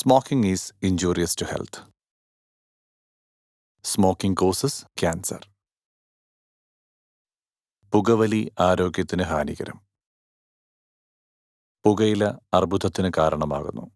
Smoking is injurious to health. Smoking causes cancer. പുകവലി ആരോഗ്യത്തിന് ഹാനികരം. പുകയില അർബുദത്തിന് കാരണമാകുന്നു.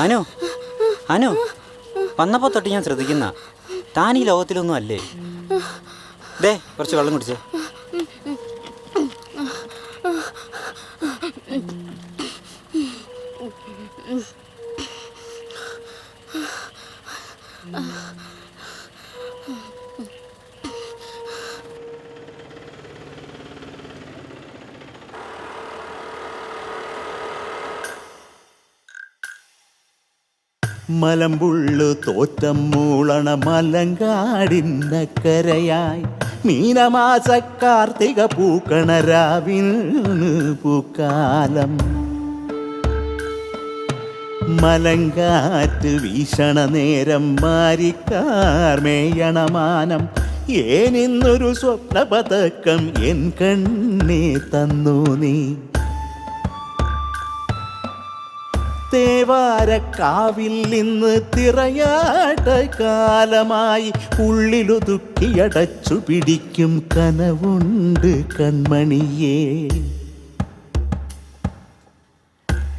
അനു അനു വന്നപ്പോൾ തൊട്ട് ഞാൻ ശ്രദ്ധിക്കുന്ന താൻ ഈ ലോകത്തിലൊന്നും അല്ലേ? ദേ കുറച്ച് വെള്ളം കുടിച്ചേ. മലമ്പുള്ളു തോറ്റം മൂളണ മലങ്കാടിന്നക്കരയായി മീനമാസ കാർത്തിക പൂക്കണ രാവിന് പൂക്കാലം. മലങ്കാറ്റ് വീശണ നേരം മാരിക്കാർ മേയണമാനം ഏനിന്നൊരു സ്വപ്ന പതക്കം എൻ കണ്ണേ തന്നു നീ. തേവാരക്കാവിൽ നിന്ന് തിറയാട്ട കാലമായി ഉള്ളിലൊതുക്കിയടച്ചു പിടിക്കും കനവുണ്ട് കൺമണിയേ.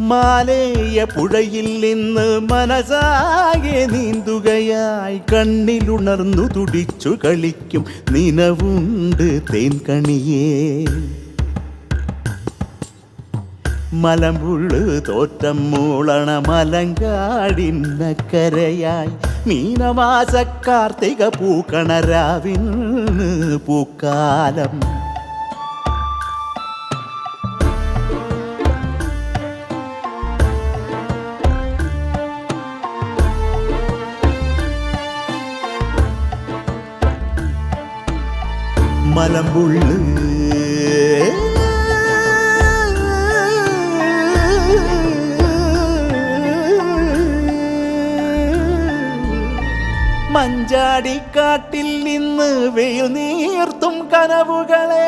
മാലേയ പുഴയിൽ നിന്ന് മനസാകെ നീന്തുകയായി കണ്ണിലുണർന്നു തുടിച്ചു കളിക്കും നിനവുണ്ട് തേൻകണിയേ. മലമ്പുള്ളു തോറ്റം മൂളണ മലങ്കാടിന്നക്കരയായി മീനമാസ കാർത്തിക പൂക്കണ രാവിന് പൂക്കാലം. മലമ്പുള്ളു മഞ്ചാടിക്കാട്ടിൽ നിന്ന് വെയിൽ നീർത്തും കനവുകളെ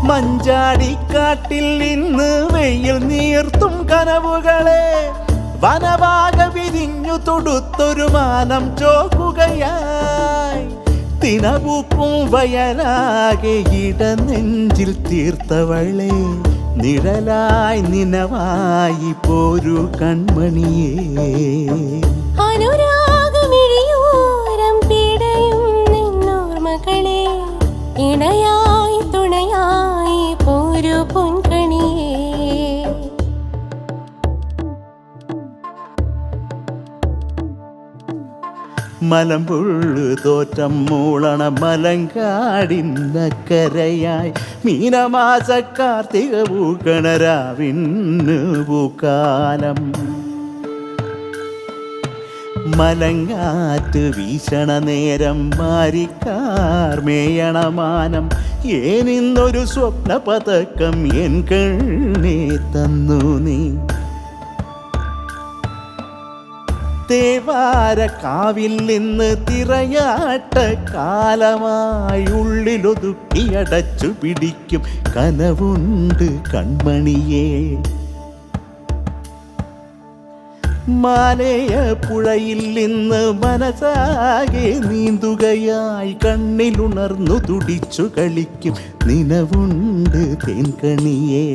മഞ്ചാടിക്കാട്ടിൽ ഇന്ന് വെയിൽ നീർത്തും കനവുകളെ വനവാക വിരിഞ്ഞു തൊടുത്തൊരു മാനം ചോക്കുകയായി തിനപൂക്കും വയലാകെ ഇടനെഞ്ചിൽ തീർത്തവളെ നിഴലായി നിനവായി പോരു കൺമണിയേ അനുരാഗമിഴിയോരം പിടയും നിന്നോർമകളെ ഇണയായി തുണയായി പോരു പൊൻകണിയേ മലമ്പുള്ളു തോറ്റം മൂളണ മലങ്കാടിന്നക്കരയായി മീനമാസ കാർത്തിക പൂക്കണരാവിന്ന് പൂക്കാലം മലങ്കാറ്റ് വീശണ നേരം മാരിക്കാർ മേയണമാനം ഏനിന്നൊരു സ്വപ്ന പതക്കം എൻ കണ്ണേ തന്നു നീ തേവാര കാവിൽ നിന്ന് തിറയാട്ട കാലമായി ഉള്ളിലൊതുക്കി അടച്ചു പിടിക്കും കനവുണ്ട് കൺമണിയേ മാലയ പുഴയിൽ നിന്ന് മനസ്സാകെ നീന്തുകയായി കണ്ണിലുണർന്നു തുടിച്ചു കളിക്കും നിനവുണ്ട് തേൻകണിയേ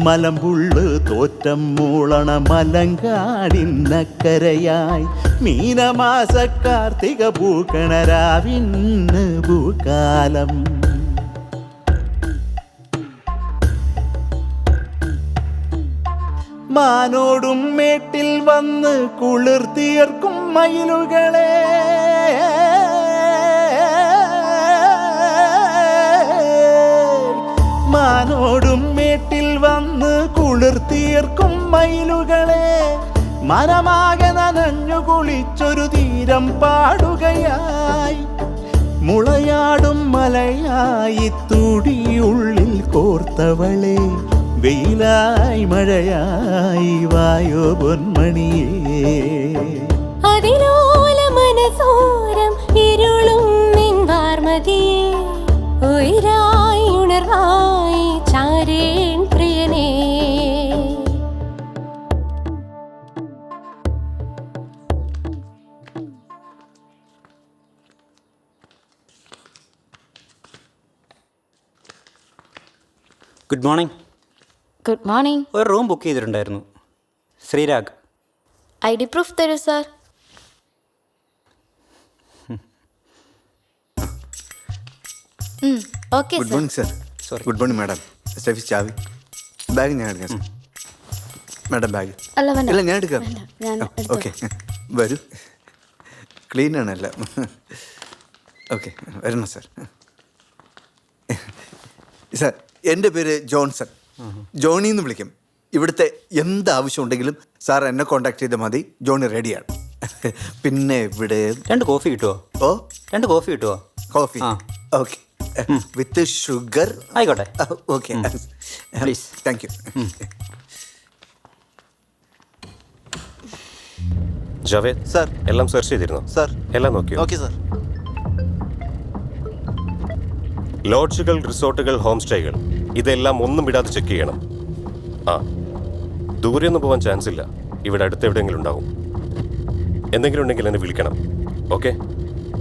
മലമ്പുള്ളു തോറ്റം മൂളണ മലങ്കാടിന്നക്കരയായി മീനമാസ കാർത്തിക പൂക്കണരാവിന്ന് പൂക്കാലം മാനോടും മേട്ടിൽ വന്ന് കുളിർത്തിയർക്കും മയിലുകളെ മാനോടും മേട്ടിൽ വന്ന് കുളിർത്തിയർക്കും മയിലുകളെ മനമാകെ നനഞ്ഞു കുളിച്ചൊരു തീരം പാടുകയായി മുളയാടും മലയായി തുടിയുള്ളിൽ കോർത്തവളെ വെയിലായി മഴയായി വായോ പൊന്മണിയേ അതിലോല മനസോരം ഇരുളും നിൻ വാർമതിയേ ഉയരായി ഉണർവായി ചാരേൻ പ്രിയനേ ഗുഡ് മോർണിംഗ്. Good morning. ഒരു റൂം ബുക്ക് ചെയ്തിട്ടുണ്ടായിരുന്നു. ശ്രീരാഗ്. ID പ്രൂഫ് തരൂ sir. Okay good sir. Morning sir. Sorry. Good morning madam. സ്റ്റെഫീസ് ചാവി ബാഗ് ഞാൻ എടുക്കാം സർ. മാഡം ബാഗ് അല്ല വേണ്ട. ഇല്ല ഞാൻ എടുക്കാം. വേണ്ട, ഞാൻ എടുത്തോളാം. ഓക്കെ വരൂ. ക്ലീൻ ആണല്ലോ. ഓക്കെ വരണം സർ. സർ എൻ്റെ പേര് ജോൺസൺ. ജോണി എന്ന് വിളിക്കും. ഇവിടുത്തെ എന്ത് ആവശ്യം ഉണ്ടെങ്കിലും സാർ എന്നെ കോൺടാക്ട് ചെയ്താൽ മതി. ജോണി റെഡിയാണ്. പിന്നെ ഇവിടെ 2 കോഫി കിട്ടുമോ? ഓ 2 കോഫി കിട്ടുമോ? കോഫി ആ. Okay with sugar. ആയിക്കോട്ടെ. Okay please. Thank you. Javed sir. എല്ലാം സെർച്ച് ചെയ്തിരുന്നു സാർ. എല്ലാം നോക്കിയോ? Okay sir. ലോഡ്ജുകൾ, റിസോർട്ടുകൾ, ഹോം സ്റ്റേകൾ ഇതെല്ലാം ഒന്നും വിടാതെ ചെക്ക് ചെയ്യണം. ആ ദൂരെയൊന്നും പോകാൻ ചാൻസ് ഇല്ല. ഇവിടെ അടുത്ത് എവിടെയെങ്കിലും ഉണ്ടാവും. എന്തെങ്കിലും ഉണ്ടെങ്കിൽ എന്നെ വിളിക്കണം. ഓക്കെ?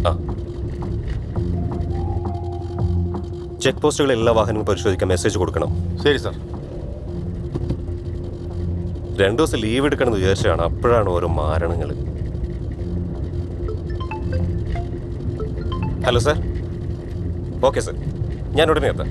ആ ചെക്ക് പോസ്റ്റുകൾ എല്ലാ വാഹനങ്ങളും പരിശോധിക്കാൻ മെസ്സേജ് കൊടുക്കണം. ശരി സാർ. 2 ദിവസം ലീവ് എടുക്കണമെന്ന് വിചാരിച്ചാണ്. അപ്പോഴാണ് ഓരോ മാരണങ്ങൾ. Hello sir. ഓക്കെ സാർ, ഞാൻ ഉടനെ എത്താം.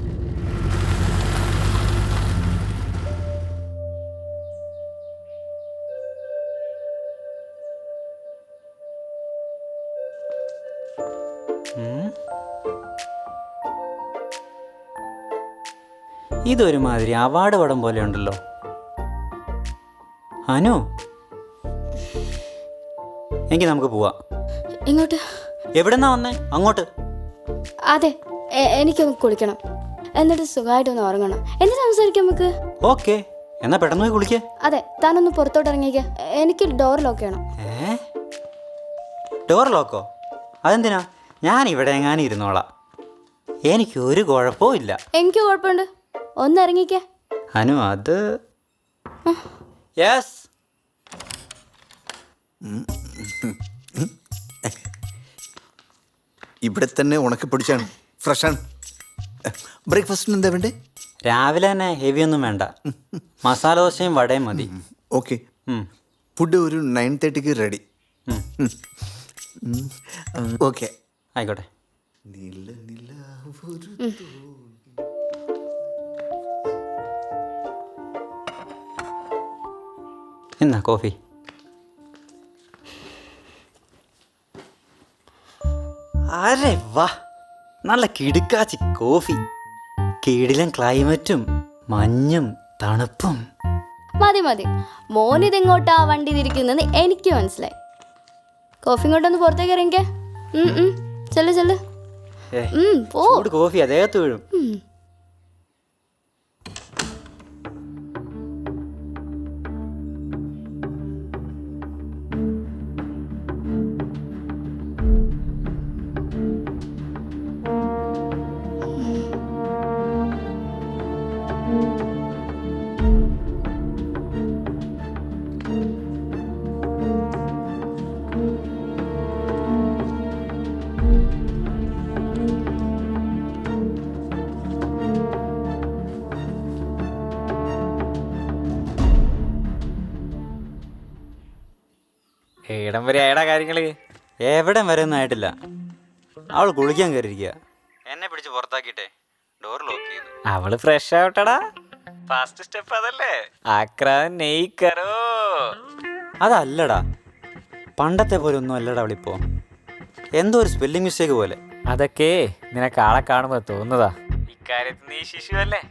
ഇതൊരുമാതിരി അവാർഡ് പടം പോലെ ഉണ്ടല്ലോ. അനു, എങ്കിൽ നമുക്ക് പോവാം. ഇങ്ങോട്ട്. എവിടെന്നാ വന്നേ? അങ്ങോട്ട്. അതെ, എനിക്കൊന്ന് കുളിക്കണം. എന്നിട്ട് സുഖമായിട്ടൊന്ന് ഉറങ്ങണം. എന്നിട്ട് സംസാരിക്കാം നമുക്ക്. ഓക്കെ, എന്നാ പെട്ടെന്ന് പോയി കുളിക്കേ. അതെ, താനൊന്ന് പുറത്തോട്ട് ഇറങ്ങിക്ക. എനിക്ക് ഡോർ ലോക്ക് ചെയ്യണം. Door loco? അതെന്തിനാ? ഞാൻ ഇവിടെ എങ്ങാനും ഇരുന്നോളാം. എനിക്ക് ഒരു കുഴപ്പവും ഇല്ല. എനിക്ക് കുഴപ്പമുണ്ട്. ഒന്ന് ഇറങ്ങിക്കേ. അനു അത് യെസ്. ഇവിടെ തന്നെ ഉണക്കി പിടിച്ചാണ്, ഫ്രഷാണ്. ബ്രേക്ക്ഫാസ്റ്റിന് എന്താ വേണ്ടേ? രാവിലെ തന്നെ ഹെവി ഒന്നും വേണ്ട, മസാല ദോശയും വടയും മതി. ഓക്കെ, ഫുഡ് ഒരു 9:30 റെഡി. ഓക്കെ, ആയിക്കോട്ടെ. എന്നാ കോഫി. അരെ വാ, നല്ല കിടുക്കാച്ചി കോഫി. കിടിലൻ ക്ലൈമറ്റും മഞ്ഞും തണുപ്പും. മതി മതി, മോനിതിങ്ങോട്ടാ വണ്ടി തിരിക്കുന്നെന്ന് എനിക്ക് മനസ്സിലായി. കോഫി ഇങ്ങോട്ടൊന്ന് പുറത്തേക്ക് ഇറങ്ങിക്കേ. ചെല്ലു ചെല്ലു. പോ. ചൂട് കോഫി അതേകത്ത് വീഴും. ഏടം വരെ ആയടാ കാര്യങ്ങള്? എവിടം വരെ ഒന്നും ആയിട്ടില്ല. അവൾ കുളിക്കാൻ കയറിയിരിക്കുക. എന്നെ പിടിച്ച് പുറത്താക്കിട്ടെ ഡോർ ലോക്ക് ചെയ്തു. അവള് ഫ്രഷ് ആവട്ടടാ. ഫസ്റ്റ് സ്റ്റെപ്പ് അതല്ലേ? ആക്രാൻ നെയ് കരോ. അതല്ലടാ, പണ്ടത്തെ പോലെ ഒന്നും അല്ലടാ അവളിപ്പോ. എന്തോ ഒരു സ്പെല്ലിംഗ് മിസ്റ്റേക്ക് പോലെ. അതൊക്കെ നിനക്ക് ആളെ കാണുമ്പോ തോന്നുന്നതാ. ഇക്കാര്യത്തിൽ നീ ശിശുവല്ലേ,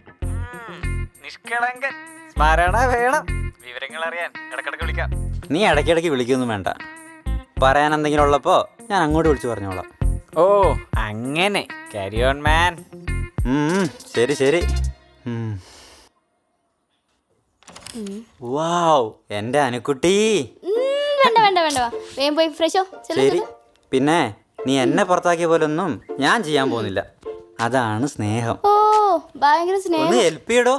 നിഷ്കളങ്കൻ. സ്മരണ വേണം, വിവരങ്ങൾ അറിയാൻ ഇടക്കിടക്ക് വിളിക്കാം. നീ ഇടയ്ക്കിടയ്ക്ക് വിളിക്കൊന്നും വേണ്ട. പറയാൻ എന്തെങ്കിലും ഉള്ളപ്പോ ഞാൻ അങ്ങോട്ട് വിളിച്ചു പറഞ്ഞോളാം. ഓ അങ്ങനെ, ക്യാരി ഓൺ മാൻ. ശരി ശരി. വാവ്, എന്റെ അനുക്കുട്ടി. വേണ്ട വേണ്ട വേണ്ട, വേഗം പോയി ഫ്രഷോ. ശരി, പിന്നെ നീ എന്നെ പുറത്താക്കിയ പോലൊന്നും ഞാൻ ചെയ്യാൻ പോകുന്നില്ല. അതാണ് സ്നേഹം. ഓ ഭയങ്കര സ്നേഹം. ഒന്ന് ഹെൽപ്പ് ചെയ്യടോ.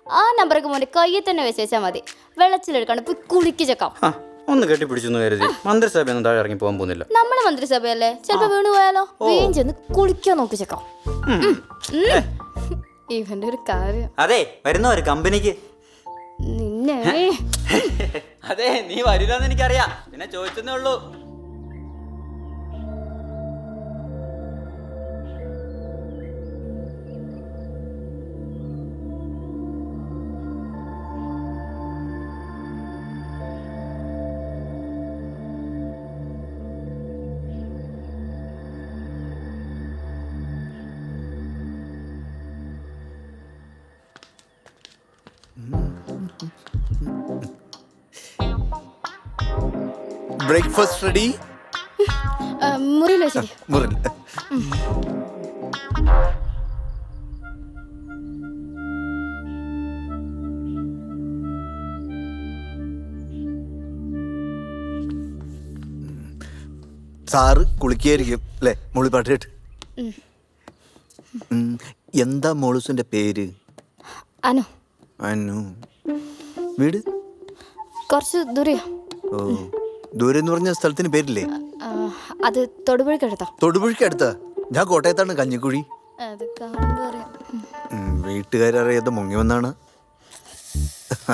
ആ നമ്പറൊക്കെ മോനെ കയ്യിൽ തന്നെ വെച്ചാൽ മതി. വെള്ളത്തിലെടുക്കാണ്ട് പോയി കുളിക്ക് ചെക്കാം. ഒന്ന് കെട്ടിപ്പിടിച്ചെന്ന് കരുതി മന്ത്രിസഭയൊന്നും താഴെ ഇറങ്ങി പോകാൻ പോകുന്നില്ല. നമ്മളെ മന്ത്രിസഭയല്ലേ, ചിലപ്പോ വീണ് പോയാലോ. വേഗം ചെന്ന് കുളിക്കാൻ നോക്കി ചെക്കാം. ഇവന്റെ ഒരു കാര്യം. അതെ, വരുന്ന ഒരു കമ്പനിക്ക്. നിന്നെ അതെ, നീ വരില്ലെന്ന് എനിക്കറിയാം, പിന്നെ ചോദിച്ചെന്നേ ഉള്ളൂ. Breakfast ready. മുറിയിൽ വെച്ചിട്ട് മുറിൽ. സാറ് കുളിക്കായിരിക്കും അല്ലേ? മോളി പാട്ടിട്ട്. എന്താ മോളൂസിന്റെ പേര്? അനു. അനു. വീട് കുറച്ച് ദൂരെയാ. ഓ, ദൂരെ എന്ന് പറഞ്ഞ സ്ഥലത്തിന് പേരില്ലേ? അത് തൊടുപുഴക്കടുത്താ. തൊടുപുഴയ്ക്കടുത്താ? ഞാൻ കോട്ടയത്താണ്, കഞ്ഞിക്കുഴി. അത് കാണുമ്പോ അറിയാം. വീട്ടുകാരറിയാതെ മുങ്ങി വന്നാണ്,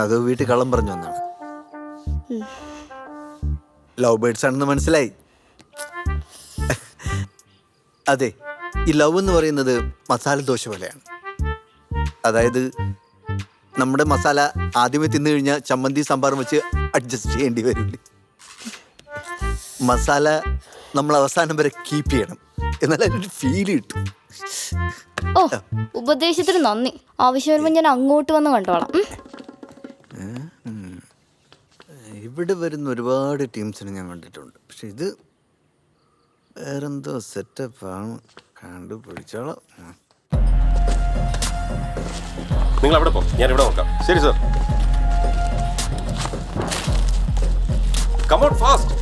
അത് വീട്ടിൽ കള്ളം പറഞ്ഞു വന്നാണ്. ലവ് ബേർഡ്സ് ആണെന്ന് മനസ്സിലായി. അതെ, ഈ ലവ് എന്ന് പറയുന്നത് മസാല ദോശ പോലെയാണ്. അതായത് നമ്മുടെ മസാല ആദ്യമേ തിന്നു കഴിഞ്ഞാൽ ചമ്മന്തി സാമ്പാറും വെച്ച് അഡ്ജസ്റ്റ് ചെയ്യേണ്ടി വരില്ലേ. മസാല നമ്മൾ അവസാനം വരെ കീപ്പ് ചെയ്യണം, എന്നാൽ അതിനൊരു ഫീല് കിട്ടും. ഓ, ഉപദേശത്തിന് നന്ദി. ആവശ്യം വരുമ്പോൾ ഞാൻ അങ്ങോട്ട് വന്ന് കണ്ടോളാം. ഇവിടെ വരുന്ന ഒരുപാട് ടീംസിനെ ഞാൻ കണ്ടിട്ടുണ്ട്, പക്ഷെ ഇത് വേറെന്തോ സെറ്റപ്പാണ്. കണ്ടുപിടിച്ചോളാം. നിങ്ങൾ അവിടെ പോ, ഞാൻ ഇവിടെ നോക്കാം. ശരി സർ. Come on fast.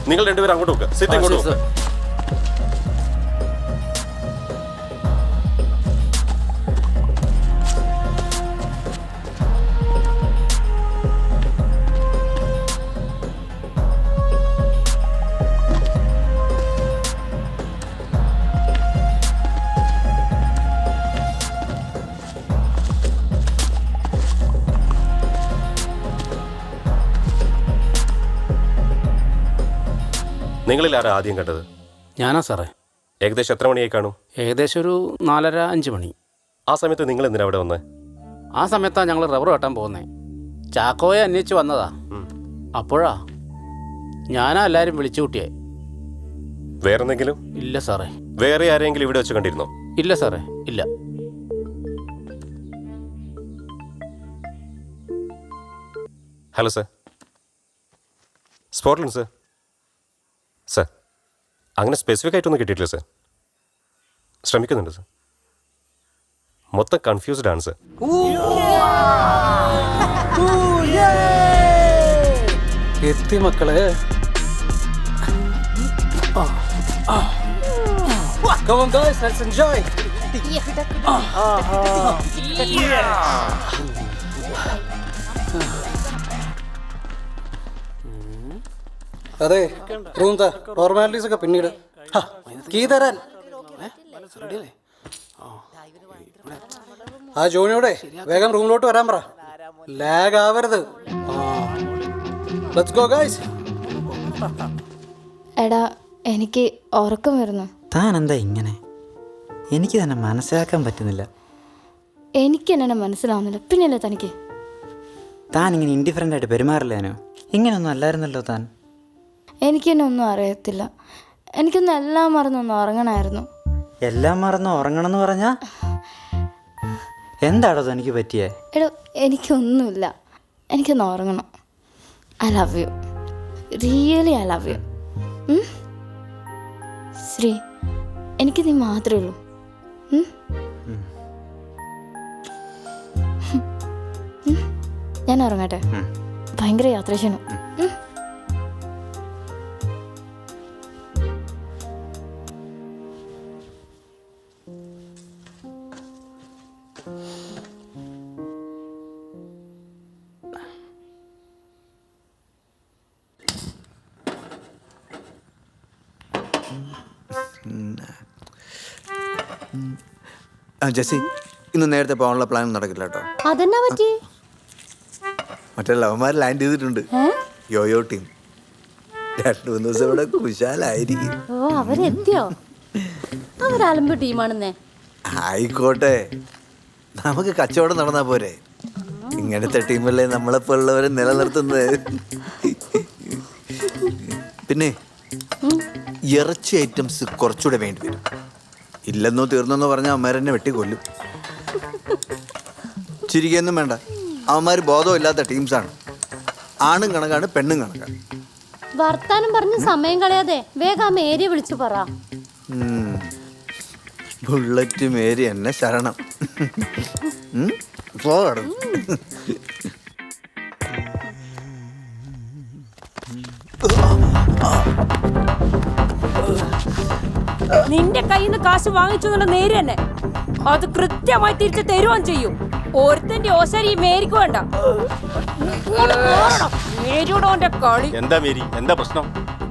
നിങ്ങൾ രണ്ടുപേരും അങ്ങോട്ട് നോക്കുക. സിറ്റ് ഇങ്ങോട്ട് നോക്കുക. നിങ്ങളിൽ ആരാ ആദ്യം കണ്ടത്? ഞാനാ സാറേ. ഏകദേശം എത്ര മണിയായി കാണും? ഏകദേശം ഒരു 4:30-5 മണി. ആ സമയത്ത് നിങ്ങൾ എന്തിനാ അവിടെ വന്നേ? ആ സമയത്താണ് ഞങ്ങൾ റബ്ബർ വെട്ടാൻ പോകുന്നത്. ചാക്കോയെ അന്വേഷിച്ച് വന്നതാ. അപ്പോഴാ ഞാനാ എല്ലാവരും വിളിച്ചു കൂട്ടിയേ. വേറെന്തെങ്കിലും? ഇല്ല സാറേ. വേറെ ആരെങ്കിലും ഇവിടെ വെച്ച് കണ്ടിരുന്നോ? ഇല്ല സാറേ, ഇല്ല. ഹലോ സർ, സ്പോട്ടിലുണ്ട് സർ. സർ, അങ്ങനെ സ്പെസിഫിക് ആയിട്ടൊന്നും കിട്ടിയിട്ടില്ല സർ. ശ്രമിക്കുന്നുണ്ട് സർ. മൊത്തം കൺഫ്യൂസ്ഡ് ആണ് സർ. എത്തി മക്കളെ. Come on guys, let's enjoy. അതെ, റൂം ഫോർമാലിറ്റീസ് ഒക്കെ പിന്നീട്. കീ തരാൻ ആ ജോണിയോടെ വേഗം റൂമിലോട്ട് വരാൻ പറ. ലാഗ് ആവരുത്. Let's go guys. എടാ, എനിക്ക് ഉറക്കം വരുന്നു. താൻ എന്താ ഇങ്ങനെ? എനിക്ക് തന്നെ മനസ്സിലാക്കാൻ പറ്റുന്നില്ല. എനിക്ക് എന്നെ മനസ്സിലാവുന്നില്ല. പിന്നെയല്ലേ തനിക്ക്? താൻ ഇങ്ങനെ ഇൻഡിഫറൻ്റ് ആയിട്ട് പെരുമാറില്ലേനോ? ഇങ്ങനെയൊന്നും അല്ലായിരുന്നല്ലോ താൻ. എനിക്കെന്നെ ഒന്നും അറിയത്തില്ല. എനിക്കൊന്നും എല്ലാം മറന്നൊന്ന് ഉറങ്ങണമായിരുന്നു. എല്ലാം മറന്ന് ഉറങ്ങണം എന്ന് പറഞ്ഞാ എന്താണോ തനിക്ക് പറ്റിയേ? എടോ, എനിക്കൊന്നുമില്ല. എനിക്കൊന്ന് ഉറങ്ങണം. I love you, really I love you. Shri, എനിക്ക് നീ മാത്രമേ ഉള്ളൂ. ഞാൻ ഉറങ്ങട്ടെ. ഭയങ്കര യാത്ര ചെയ്യണം. ജെസ്സി, ഇന്ന് നേരത്തെ പോകാനുള്ള പ്ലാൻ നടക്കില്ല കേട്ടോ. അതെന്നാ പറ്റി? മറ്റേ ലവന്മാർ ലാൻഡ് ചെയ്തിട്ടുണ്ട്. യോയോ ടീം 2-3 ദിവസം ഇവിടെ കുശാലായിരിക്കും. ഓ, അവരെത്തിയോ? അവരലമ്പ് ടീമാണെന്നേ. ആയിക്കോട്ടെ, നമുക്ക് കച്ചവടം നടന്നാ പോരെ. ഇങ്ങനത്തെ ടീമല്ലേ നമ്മളെപ്പോലുള്ളവരെ നിലനിർത്തുന്നത്. പിന്നെ ഇറച്ചി ഐറ്റംസ് കുറച്ചുകൂടെ വേണ്ടി വരും. ഇല്ലെന്നോ തീർന്നെന്നോ പറഞ്ഞാൽ അമ്മമാരെന്നെ വെട്ടിക്കൊല്ലും. ചിരിക്കൊന്നും വേണ്ട, അവന്മാർ ബോധമില്ലാത്ത ടീംസാണ്. ആണും കണക്കാണ്, പെണ്ണും കണക്കാണ്. വർത്താനം പറഞ്ഞ് സമയം കളയാതെ വേഗം ആ മേരിയെ വിളിച്ചു പറ. ബുള്ളറ്റ് മേരി എന്നെ ശരണം. നിന്റെ കയ്യിൽ നിന്ന് കാശ് വാങ്ങിച്ചു എന്നുള്ള നേര് തന്നെ അത് കൃത്യമായി തിരിച്ച് തരുവാൻ ചെയ്യും. ഒരുത്തന്റെ ഓശാരി ഈ മേരിക്ക് വേണ്ട. മേരിയോട് അവന്റെ കളി. എന്താ മേരി, എന്താ പ്രശ്നം?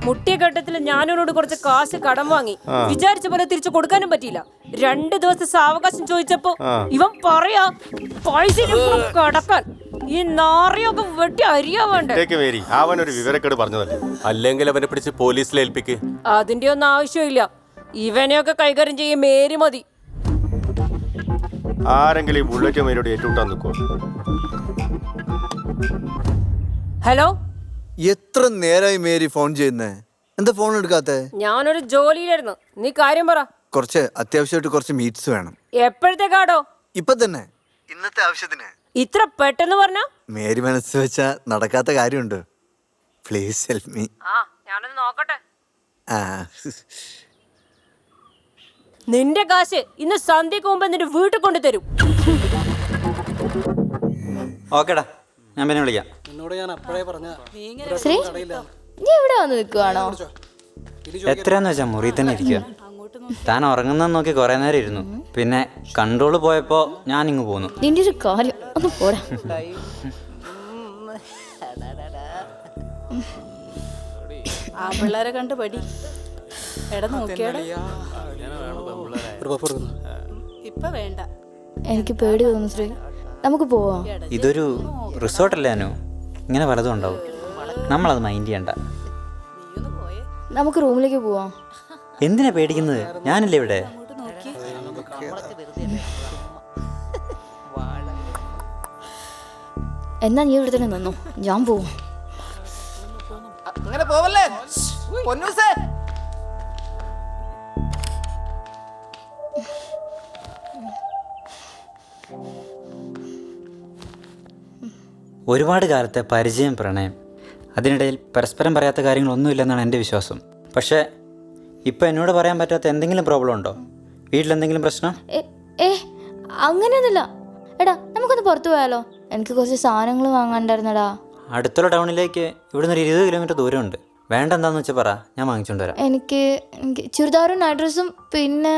മുട്ടിയ ഘട്ടത്തിൽ ഞാനോട് കുറച്ച് കാശ് കടം വാങ്ങി. വിചാരിച്ച പോലെ തിരിച്ചു കൊടുക്കാനും പറ്റിയില്ല. 2 ദിവസം സാവകാശം ചോദിച്ചപ്പോ ഇവൻ പറയാ പൈസ കടക്കാൻ. ഈ നാറിയൊക്കെ വെട്ടി അരിയാ വേണ്ടേ? മേരി, അവൻ ഒരു വിവരക്കേട് പറഞ്ഞതല്ലേ? അല്ലെങ്കിൽ അവനെ പിടിച്ച് പോലീസിൽ ഏൽപ്പിക്ക്. അതിന്റെ ഒന്നും ആവശ്യമില്ല. ഇവനെയൊക്കെ കൈകാര്യം ചെയ്യും മേരി മതി. ആരെങ്കിലും ഈ ബുള്ളറ്റ് മേരിയോട് ഏറ്റുമുട്ടാൻ നിൽക്കുമോ? ഹലോ, എത്ര നേരമായി മേരി ഫോൺ ചെയ്യുന്നേ? എന്താ ഫോൺ എടുക്കാത്തെ? ഞാനൊരു ജോലിയിലായിരുന്നു. നീ കാര്യം പറ. കുറച്ച് അത്യാവശ്യമായിട്ട് കുറച്ച് മീറ്റ്സ് വേണം. എപ്പോഴത്തേക്കാടോ? ഇപ്പൊ തന്നെ, ഇന്നത്തെ ആവശ്യത്തിന്. ഇത്ര പെട്ടെന്ന് പറഞ്ഞ? മേരി മനസ്സ് വെച്ചാ നടക്കാത്ത കാര്യമുണ്ട്. Please help me. ഞാനൊന്ന് നോക്കട്ടെ. ആ, നിന്റെ കാശ് ഇന്ന് സന്ധ്യക്ക് മുമ്പ് നിന്റെ വീട്ടിൽ കൊണ്ടു തരും. ഓക്കേടാ, ഞാൻ പിന്നെ വിളിക്കാം. എന്നോട് ഞാൻ അപ്പോഴേ പറഞ്ഞ ശ്രീ, നീ ഇവിടെ വന്ന് നിൽക്കുവാണോ? എത്രയാന്ന് വെച്ചാൽ മുറി തന്നെ ഇരിക്കുക. താൻ ഉറങ്ങുന്നെന്ന് നോക്കി കുറേ നേരം ഇരുന്നു. പിന്നെ കൺട്രോൾ പോയപ്പോൾ ഞാൻ ഇങ്ങ് പോന്നു. നിന്റെ ഒരു കാര്യം ഒന്ന് പോടാ. ആ പിള്ളേരെ കണ്ട് പടി. എടാ നോക്കിയാടാ, ഇപ്പൊ വേണ്ട. എനിക്ക് പേടി തോന്നുന്നു ശ്രീ. നമുക്ക് പോവാം. ഇതൊരു റിസോർട്ടല്ലേ അനു? ഇങ്ങനെ പലതും ഉണ്ടാവും. നമ്മളത് മൈൻഡ് ചെയ്യണ്ട. നമുക്ക് റൂമിലേക്ക് പോവാം. എന്തിനാ പേടിക്കുന്നത്? ഞാനല്ലേ ഇവിടെ. എന്നാ നീ ഇവിടെ തന്നെ നിന്നോ, ഞാൻ പോവും. അങ്ങനെ പോവല്ലേ പൊന്നൂസേ. ഒരുപാട് കാലത്തെ പരിചയം, പ്രണയം, അതിനിടയിൽ പരസ്പരം പറയാത്ത കാര്യങ്ങളൊന്നുമില്ലെന്നാണ് എൻ്റെ വിശ്വാസം. പക്ഷേ ഇപ്പം എന്നോട് പറയാൻ പറ്റാത്ത എന്തെങ്കിലും പ്രോബ്ലം ഉണ്ടോ? വീട്ടിലെന്തെങ്കിലും പ്രശ്നം? അങ്ങനെയൊന്നുമില്ല. എടാ നമുക്കൊന്ന് പുറത്തു പോയാലോ? എനിക്ക് കുറച്ച് സാധനങ്ങൾ വാങ്ങാണ്ടായിരുന്നടാ. അടുത്തുള്ള ടൗണിലേക്ക് ഇവിടുന്ന് ഒരു 20 കിലോമീറ്റർ ദൂരമുണ്ട്. വേണ്ട എന്താന്ന് വെച്ചാൽ പറ, ഞാൻ വാങ്ങിച്ചോണ്ട് വരാം. എനിക്ക് ചുരിദാറും നൈറ്റ് ഡ്രസ്സും പിന്നെ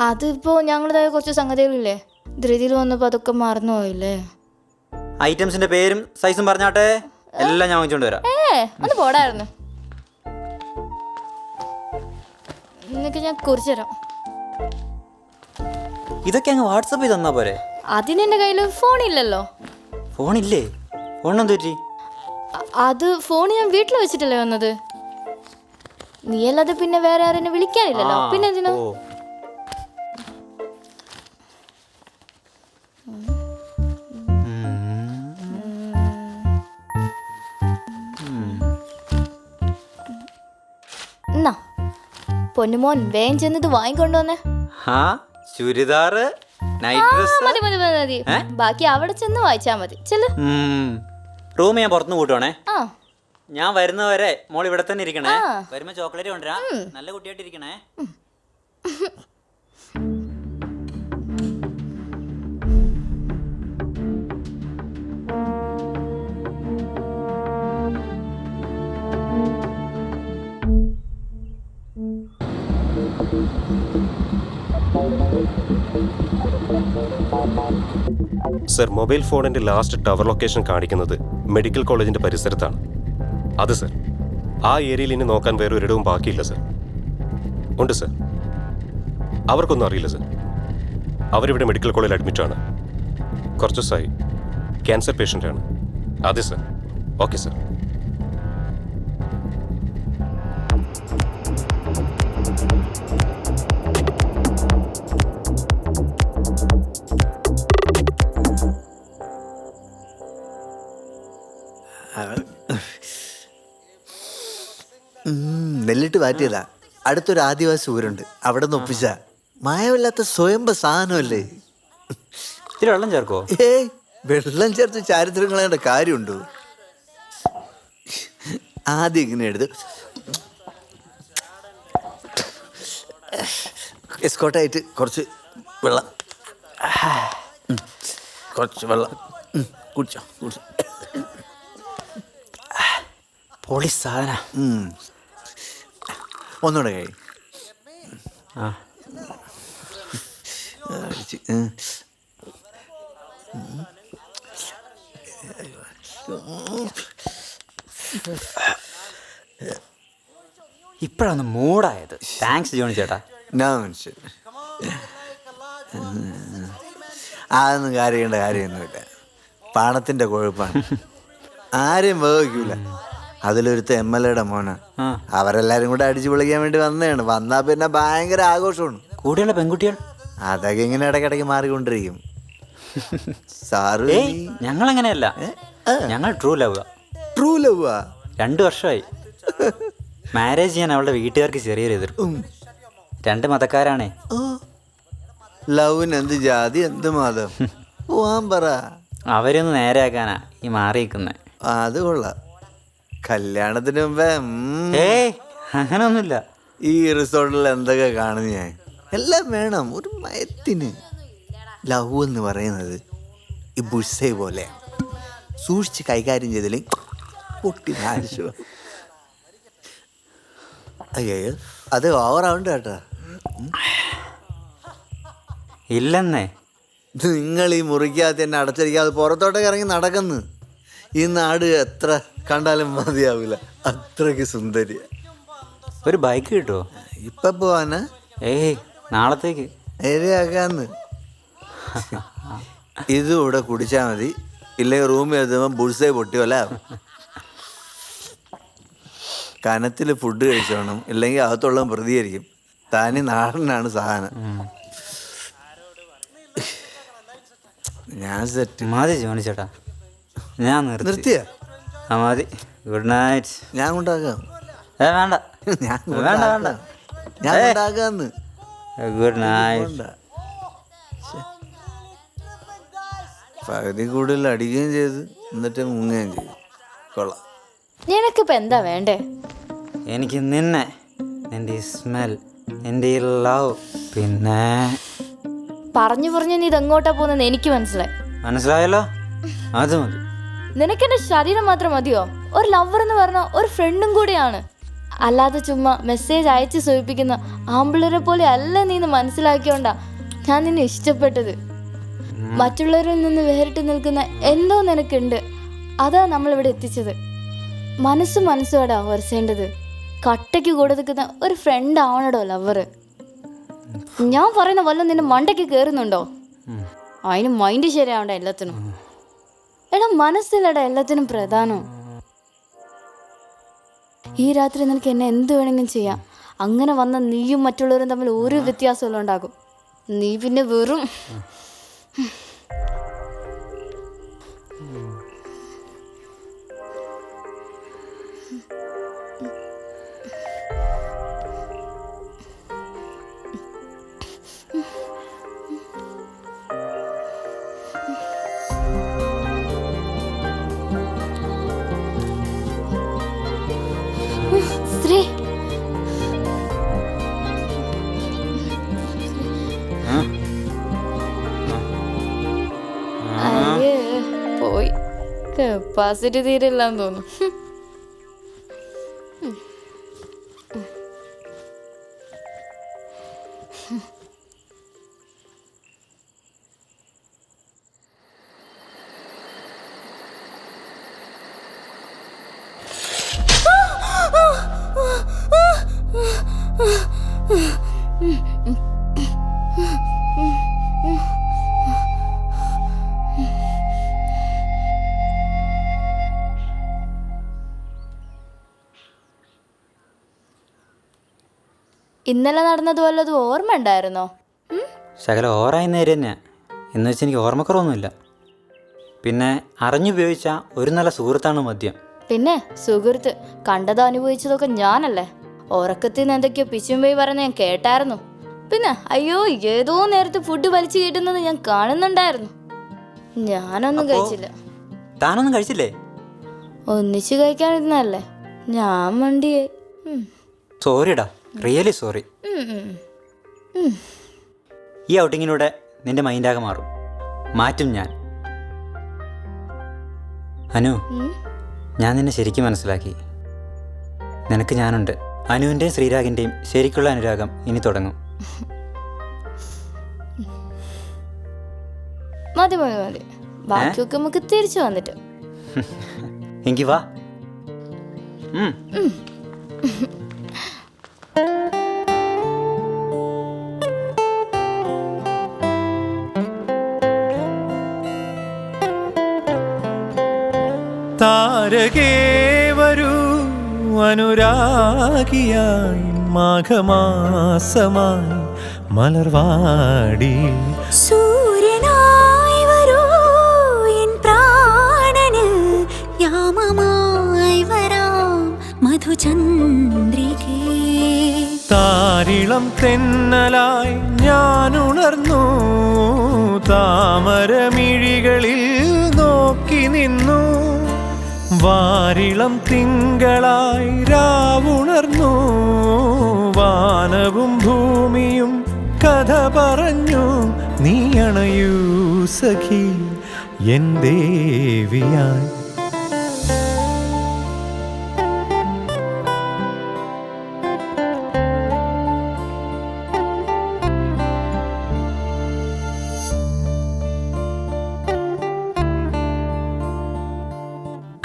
അതിപ്പോ ഞങ്ങളുടേതായ കുറച്ച് സംഗതികളില്ലേ, ധൃതിയിൽ വന്നപ്പോൾ അതൊക്കെ മറന്നു പോയില്ലേ. ഐറ്റംസിന്റെ പേരും സൈസും പറഞ്ഞാട്ടെ, എല്ലാം ഞാൻ വാങ്ങിച്ചോണ്ട് വരാം. ഒന്ന് പോടായിരുന്നു. നിനക്ക് ഞാൻ കുറിച്ച് തരാം. ഇതൊക്കെ അങ്ങ് വാട്സപ്പ് ചെയ്ത് തന്നാ പോരെ? അതിന് എൻ്റെ കയ്യിൽ ഫോണില്ലല്ലോ. ഫോണില്ലേ? ഫോണെന്ത് പറ്റി? അത് ഫോൺ ഞാൻ വീട്ടിൽ വെച്ചിട്ടല്ലേ വന്നത്. നീ അല്ലാതെ പിന്നെ വേറെ ആരെന്നെ വിളിക്കാനില്ലല്ലോ, പിന്നെ എന്തിനാ? എന്നാ പൊന്നുമോൻ വേഗം ചെന്നത് വാങ്ങിക്കൊണ്ടുവന്നേ. Churidar, night dress. മതി മതി മതി, ബാക്കി അവിടെ ചെന്ന് വായിച്ചാ മതി. ചെല്. റൂം ഞാൻ പുറത്തുനിന്ന് കൂട്ടുവാണേ. ആ ഞാൻ വരുന്നവരെ മോൾ ഇവിടെ തന്നെ ഇരിക്കണേ. വരുമ്പോ ചോക്ലേറ്റ് കൊണ്ടുവരാം. നല്ല കുട്ടിയായിട്ടിരിക്കണേ. സർ, മൊബൈൽ ഫോണിൻ്റെ ലാസ്റ്റ് ടവർ ലൊക്കേഷൻ കാണിക്കുന്നത് മെഡിക്കൽ കോളേജിൻ്റെ പരിസരത്താണ്. അത് സർ, ആ ഏരിയയിൽ ഇനി നോക്കാൻ വേറെ ഒരിടവും ബാക്കിയില്ല സർ. ഉണ്ട് സർ, അവർക്കൊന്നും അറിയില്ല സർ. അവരിവിടെ മെഡിക്കൽ കോളേജിൽ അഡ്മിറ്റാണ്. കുറച്ച് ദിവസമായി. ക്യാൻസർ പേഷ്യൻ്റാണ്. അതെ സർ. Okay sir. നെല്ലിട്ട് മാറ്റിയതാ. അടുത്തൊരു ആദിവാസി ഊരുണ്ട്, അവിടെ നിന്ന് ഒപ്പിച്ച മായമില്ലാത്ത സ്വയംഭ സാധനമല്ലേ. ഇത്തിരി വെള്ളം ചേർക്കോ? വെള്ളം ചേർത്ത് ചാരിത്രങ്ങളേണ്ട കാര്യമുണ്ടോ? ആദ്യം ഇങ്ങനെ എടുത്ത് എസ്കോട്ടായിട്ട് കുറച്ച് വെള്ളം, കുറച്ച് വെള്ളം കുടിച്ചോ. പൊളി സാധന. ഒന്നുകൂടെ കഴി. ഇപ്പോഴാണ് മൂടായത്. താങ്ക്സ് ജോണി ചേട്ടാ. മനുഷ്യൻ അതൊന്നും കാര്യേണ്ട കാര്യമൊന്നുമില്ല. പണത്തിൻ്റെ കുഴപ്പമാണ്. ആരെയും വഹിക്കൂല. അതിലൊരുത്ത MLA മോന. അവരെല്ലാരും കൂടെ അടിച്ചു പൊളിക്കാൻ വേണ്ടി വന്നതാണ്. വന്നാ പിന്നെ ഭയങ്കര ആഘോഷമാണ്. കൂടെയുള്ള പെൺകുട്ടികൾ അതൊക്കെ ഇങ്ങനെ ഇടയ്ക്കിടയ്ക്ക് മാറിക്കൊണ്ടിരിക്കും. സാറ് ഞങ്ങളങ്ങനെയല്ല, ഞങ്ങൾ ട്രൂ ലവ്. ട്രൂ ലവ് 2 വർഷമായി. മാരേജ് ചെയ്യാൻ അവളുടെ വീട്ടുകാർക്ക് ചെറിയൊരു എതിർപ്പ്. 2 മതക്കാരാണേ. ലവിന് എന്ത് ജാതി എന്ത് മതം പോവാൻ പറ. അവരൊന്ന് നേരെയാക്കാനാ ഈ മാറിയിരിക്കുന്നത്. അത് കൊള്ളാം. കല്യാണത്തിന് മുമ്പേ അങ്ങനൊന്നുമില്ല. ഈ റിസോർട്ടിൽ എന്തൊക്കെ കാണുന്നു ഞാൻ. എല്ലാം വേണം ഒരു മയത്തിന്. ലവ് എന്ന് പറയുന്നത് ഈ ബുഷേ പോലെ സൂക്ഷിച്ച് കൈകാര്യം ചെയ്തില്ലേ പൊട്ടി നാശോ. അയ്യോ അത് ഓവറാവണ്ട കേട്ടോ. ഇല്ലെന്നേ. നിങ്ങൾ ഈ മുറിക്കകത്ത് തന്നെ അടച്ചിരിക്കാതെ പുറത്തോട്ടൊക്കെ ഇറങ്ങി നടക്കുന്നു. ഈ നാട് എത്ര കണ്ടാലും മതിയാവില്ല, അത്രയ്ക്ക് സുന്ദരിയ. ഒരു ബൈക്ക് കിട്ടുമോ? ഇപ്പൊ പോവാനാ? നാളത്തേക്ക് ഏരിയാക്കാന്ന്. ഇതും ഇവിടെ കുടിച്ചാൽ മതി, ഇല്ലെങ്കിൽ റൂമിൽ എത്തുമ്പോൾ ബുൾസേ പൊട്ടിയല്ല. കനത്തിൽ ഫുഡ് കഴിച്ചോണം, ഇല്ലെങ്കിൽ അകത്തുള്ള പ്രതികരിക്കും. തനി നാടനാണ് സാധനം. ഞാൻ സെറ്റ്. മതി ജോണി ചേട്ടാ, ഞാൻ നിർത്തിയ മതി. Good night. ഞാൻ കൊണ്ടാക്കാം. വേണ്ട ഞാൻ വേണ്ട വേണ്ട. ഞാൻ കൊണ്ടാക്കാന്ന്. Good night. പകുതി കൂടുതൽ അടിക്കുകയും ചെയ്ത് എന്നിട്ട് മുങ്ങുകയും ചെയ്തു. കൊള്ളാം. നിനക്കിപ്പോ എന്താ വേണ്ടേ? എനിക്ക് നിന്നെ, നിന്റെ ഈ സ്മെൽ, നിന്റെ ഈ ലവ്, പിന്നെ പറഞ്ഞു പറഞ്ഞു നീ ഇതെങ്ങോട്ടാ പോകുന്നത് എനിക്ക് മനസ്സിലായി. മനസ്സിലായല്ലോ, അത് മതി. നിനക്കെന്റെ ശരീരം മാത്രം മതിയോ? ഒരു ലവർ എന്ന് പറഞ്ഞ ഒരു ഫ്രണ്ടും കൂടിയാണ്. അല്ലാതെ ചുമ്മാ മെസ്സേജ് അയച്ച് സൂചിപ്പിക്കുന്ന ആമ്പിള്ളേരെ പോലെ അല്ല നീ മനസ്സിലാക്കിയോണ്ടാ ഞാൻ നിന്നെ ഇഷ്ടപ്പെട്ടത്. മറ്റുള്ളവരിൽ നിന്ന് വേറിട്ട് നിൽക്കുന്ന എന്തോ നിനക്കുണ്ട്, അതാ നമ്മളിവിടെ എത്തിച്ചത്. മനസ്സോടാ വരച്ചേണ്ടത്. കട്ടയ്ക്ക് കൂടെ നിൽക്കുന്ന ഒരു ഫ്രണ്ട് ആവണടോ ലവർ. ഞാൻ പറയുന്ന വല്ലതും നിന്റെ മണ്ടയ്ക്ക് കയറുന്നുണ്ടോ? അതിന് മൈൻഡ് ശരിയാവണ്ട എല്ലാത്തിനും. എടാ മനസ്സിലടാ എല്ലാത്തിനും പ്രധാനം. ഈ രാത്രി നിനക്ക് എന്നെ എന്ത് വേണമെങ്കിലും ചെയ്യാം. അങ്ങനെ വന്ന നീയും മറ്റുള്ളവരും തമ്മിൽ ഒരു വ്യത്യാസമെല്ലാം ഉണ്ടാകും. നീ പിന്നെ വെറും ശ്രീ. അയ്യേ പോയി. കപ്പാസിറ്റി തീരില്ലാന്ന് തോന്നുന്നു. ഇന്നലെ നടന്നത് വല്ലതും ഓർമ്മ ഉണ്ടായിരുന്നോ? ശകലം ഓറായി നേരം തന്നെ. എന്ന് വെച്ചാൽ എനിക്ക് ഓർമ്മക്കുറവൊന്നുമില്ല. പിന്നെ അറിഞ്ഞുപയോഗിച്ച ഒരു നല്ല സുഹൃത്താണ് മദ്യം. പിന്നെ സുഹൃത്ത് കണ്ടതോ അനുഭവിച്ചതൊക്കെ ഞാനല്ലേ. ഉറക്കത്തിൽ നിന്ന് എന്തൊക്കെയോ പിച്ചുമ്പയി പറഞ്ഞ് ഞാൻ കേട്ടായിരുന്നു. പിന്നെ അയ്യോ ഏതോ നേരത്തെ ഫുഡ് വലിച്ചു കയറ്റുന്നത് ഞാൻ കാണുന്നുണ്ടായിരുന്നു. ഞാനൊന്നും കഴിച്ചില്ല. താനൊന്നും കഴിച്ചില്ലേ? ഒന്നിച്ച് കഴിക്കാനിരുന്നല്ലേ, ഞാൻ മണ്ടിയേ. സോറിടാ, റിയലി സോറി. ഈ ഔട്ടിങ്ങിലൂടെ നിന്റെ മൈൻഡാകെ മാറും, മാറ്റും ഞാൻ. അനു, ഞാൻ നിന്നെ ശരിക്കും മനസ്സിലാക്കി. നിനക്ക് ഞാനുണ്ട്. അനുവിൻ്റെയും ശ്രീരാഗിൻ്റെയും ശരിക്കുള്ള അനുരാഗം ഇനി തുടങ്ങും. മതി മതി മതി, ബാക്കിയൊക്കെ നമുക്ക് തിരിച്ചു വന്നിട്ട്. എങ്കി വാ. താരകേ വരൂ അനുരാഗിയായി മാഘമാസമായി മലർവാടി. സൂര്യനായി വരൂ എൻ പ്രാണനിൽ യാമമായി വരാം മധുചന്ദ്രികേ. താരിളം തെന്നലായി ഞാനുണർന്നു, താമരമിഴികളിൽ നോക്കി നിന്നു. വാരിളം തിങ്കളായി രാവുണർന്നു, വാനവും ഭൂമിയും കഥ പറഞ്ഞു. നീ അണയൂ സഖി എൻ ദേവിയായി.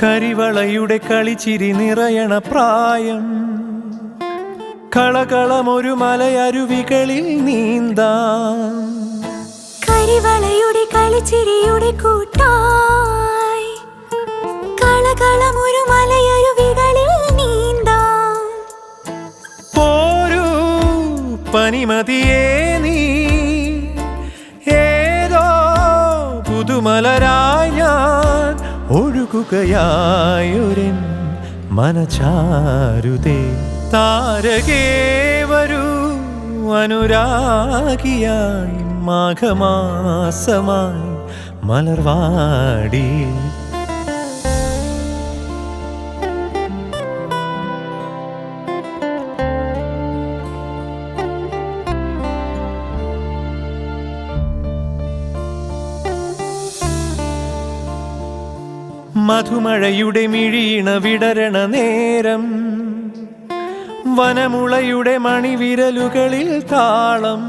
കരിവളയുടെ കളിച്ചിരി നിറയണ പ്രായം, കളകളമൊരു മലയരുവികളിൽ നീന്താം. കരിവളയുടെ കളിച്ചിരിയുടെ കൂട്ടായി കളകളമൊരു മലയരുവികളിൽ നീന്താം. പനിമതിയേ നീ ഏതോ പുതുമലരായി ഞാൻ ഒഴുകുകയായൊരൻ മനചാരുതേ താരകേ വരൂ അനുരാഗിയായി മാഘമാസമായി മലർവാടി മധുമഴയുടെ മിഴീണ വിടരണ നേരം വനമുളയുടെ മണിവിരലുകളിൽ താളം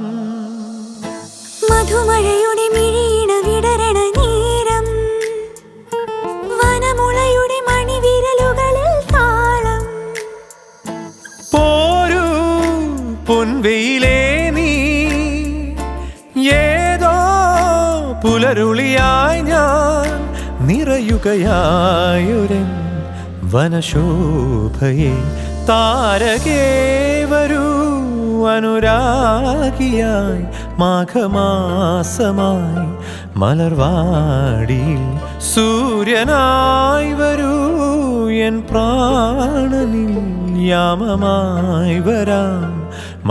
മധുമഴയുടെ മിഴീണ വിടരണ നേരം വനമുളയുടെ മണിവിരലുകളിൽ താളം പോരൂ പൊൻവെയിലേ നീ ഏതോ പുലരുളിയായി ഞാൻ നിറയുകയായൊരൻ വനശോഭയെ താരകേ വരൂ അനുരാഗിയായി മാഘമാസമായി മലർവാടിയിൽ സൂര്യനായി വരൂ എൻ പ്രാണനിൽ യാമമായി വരാം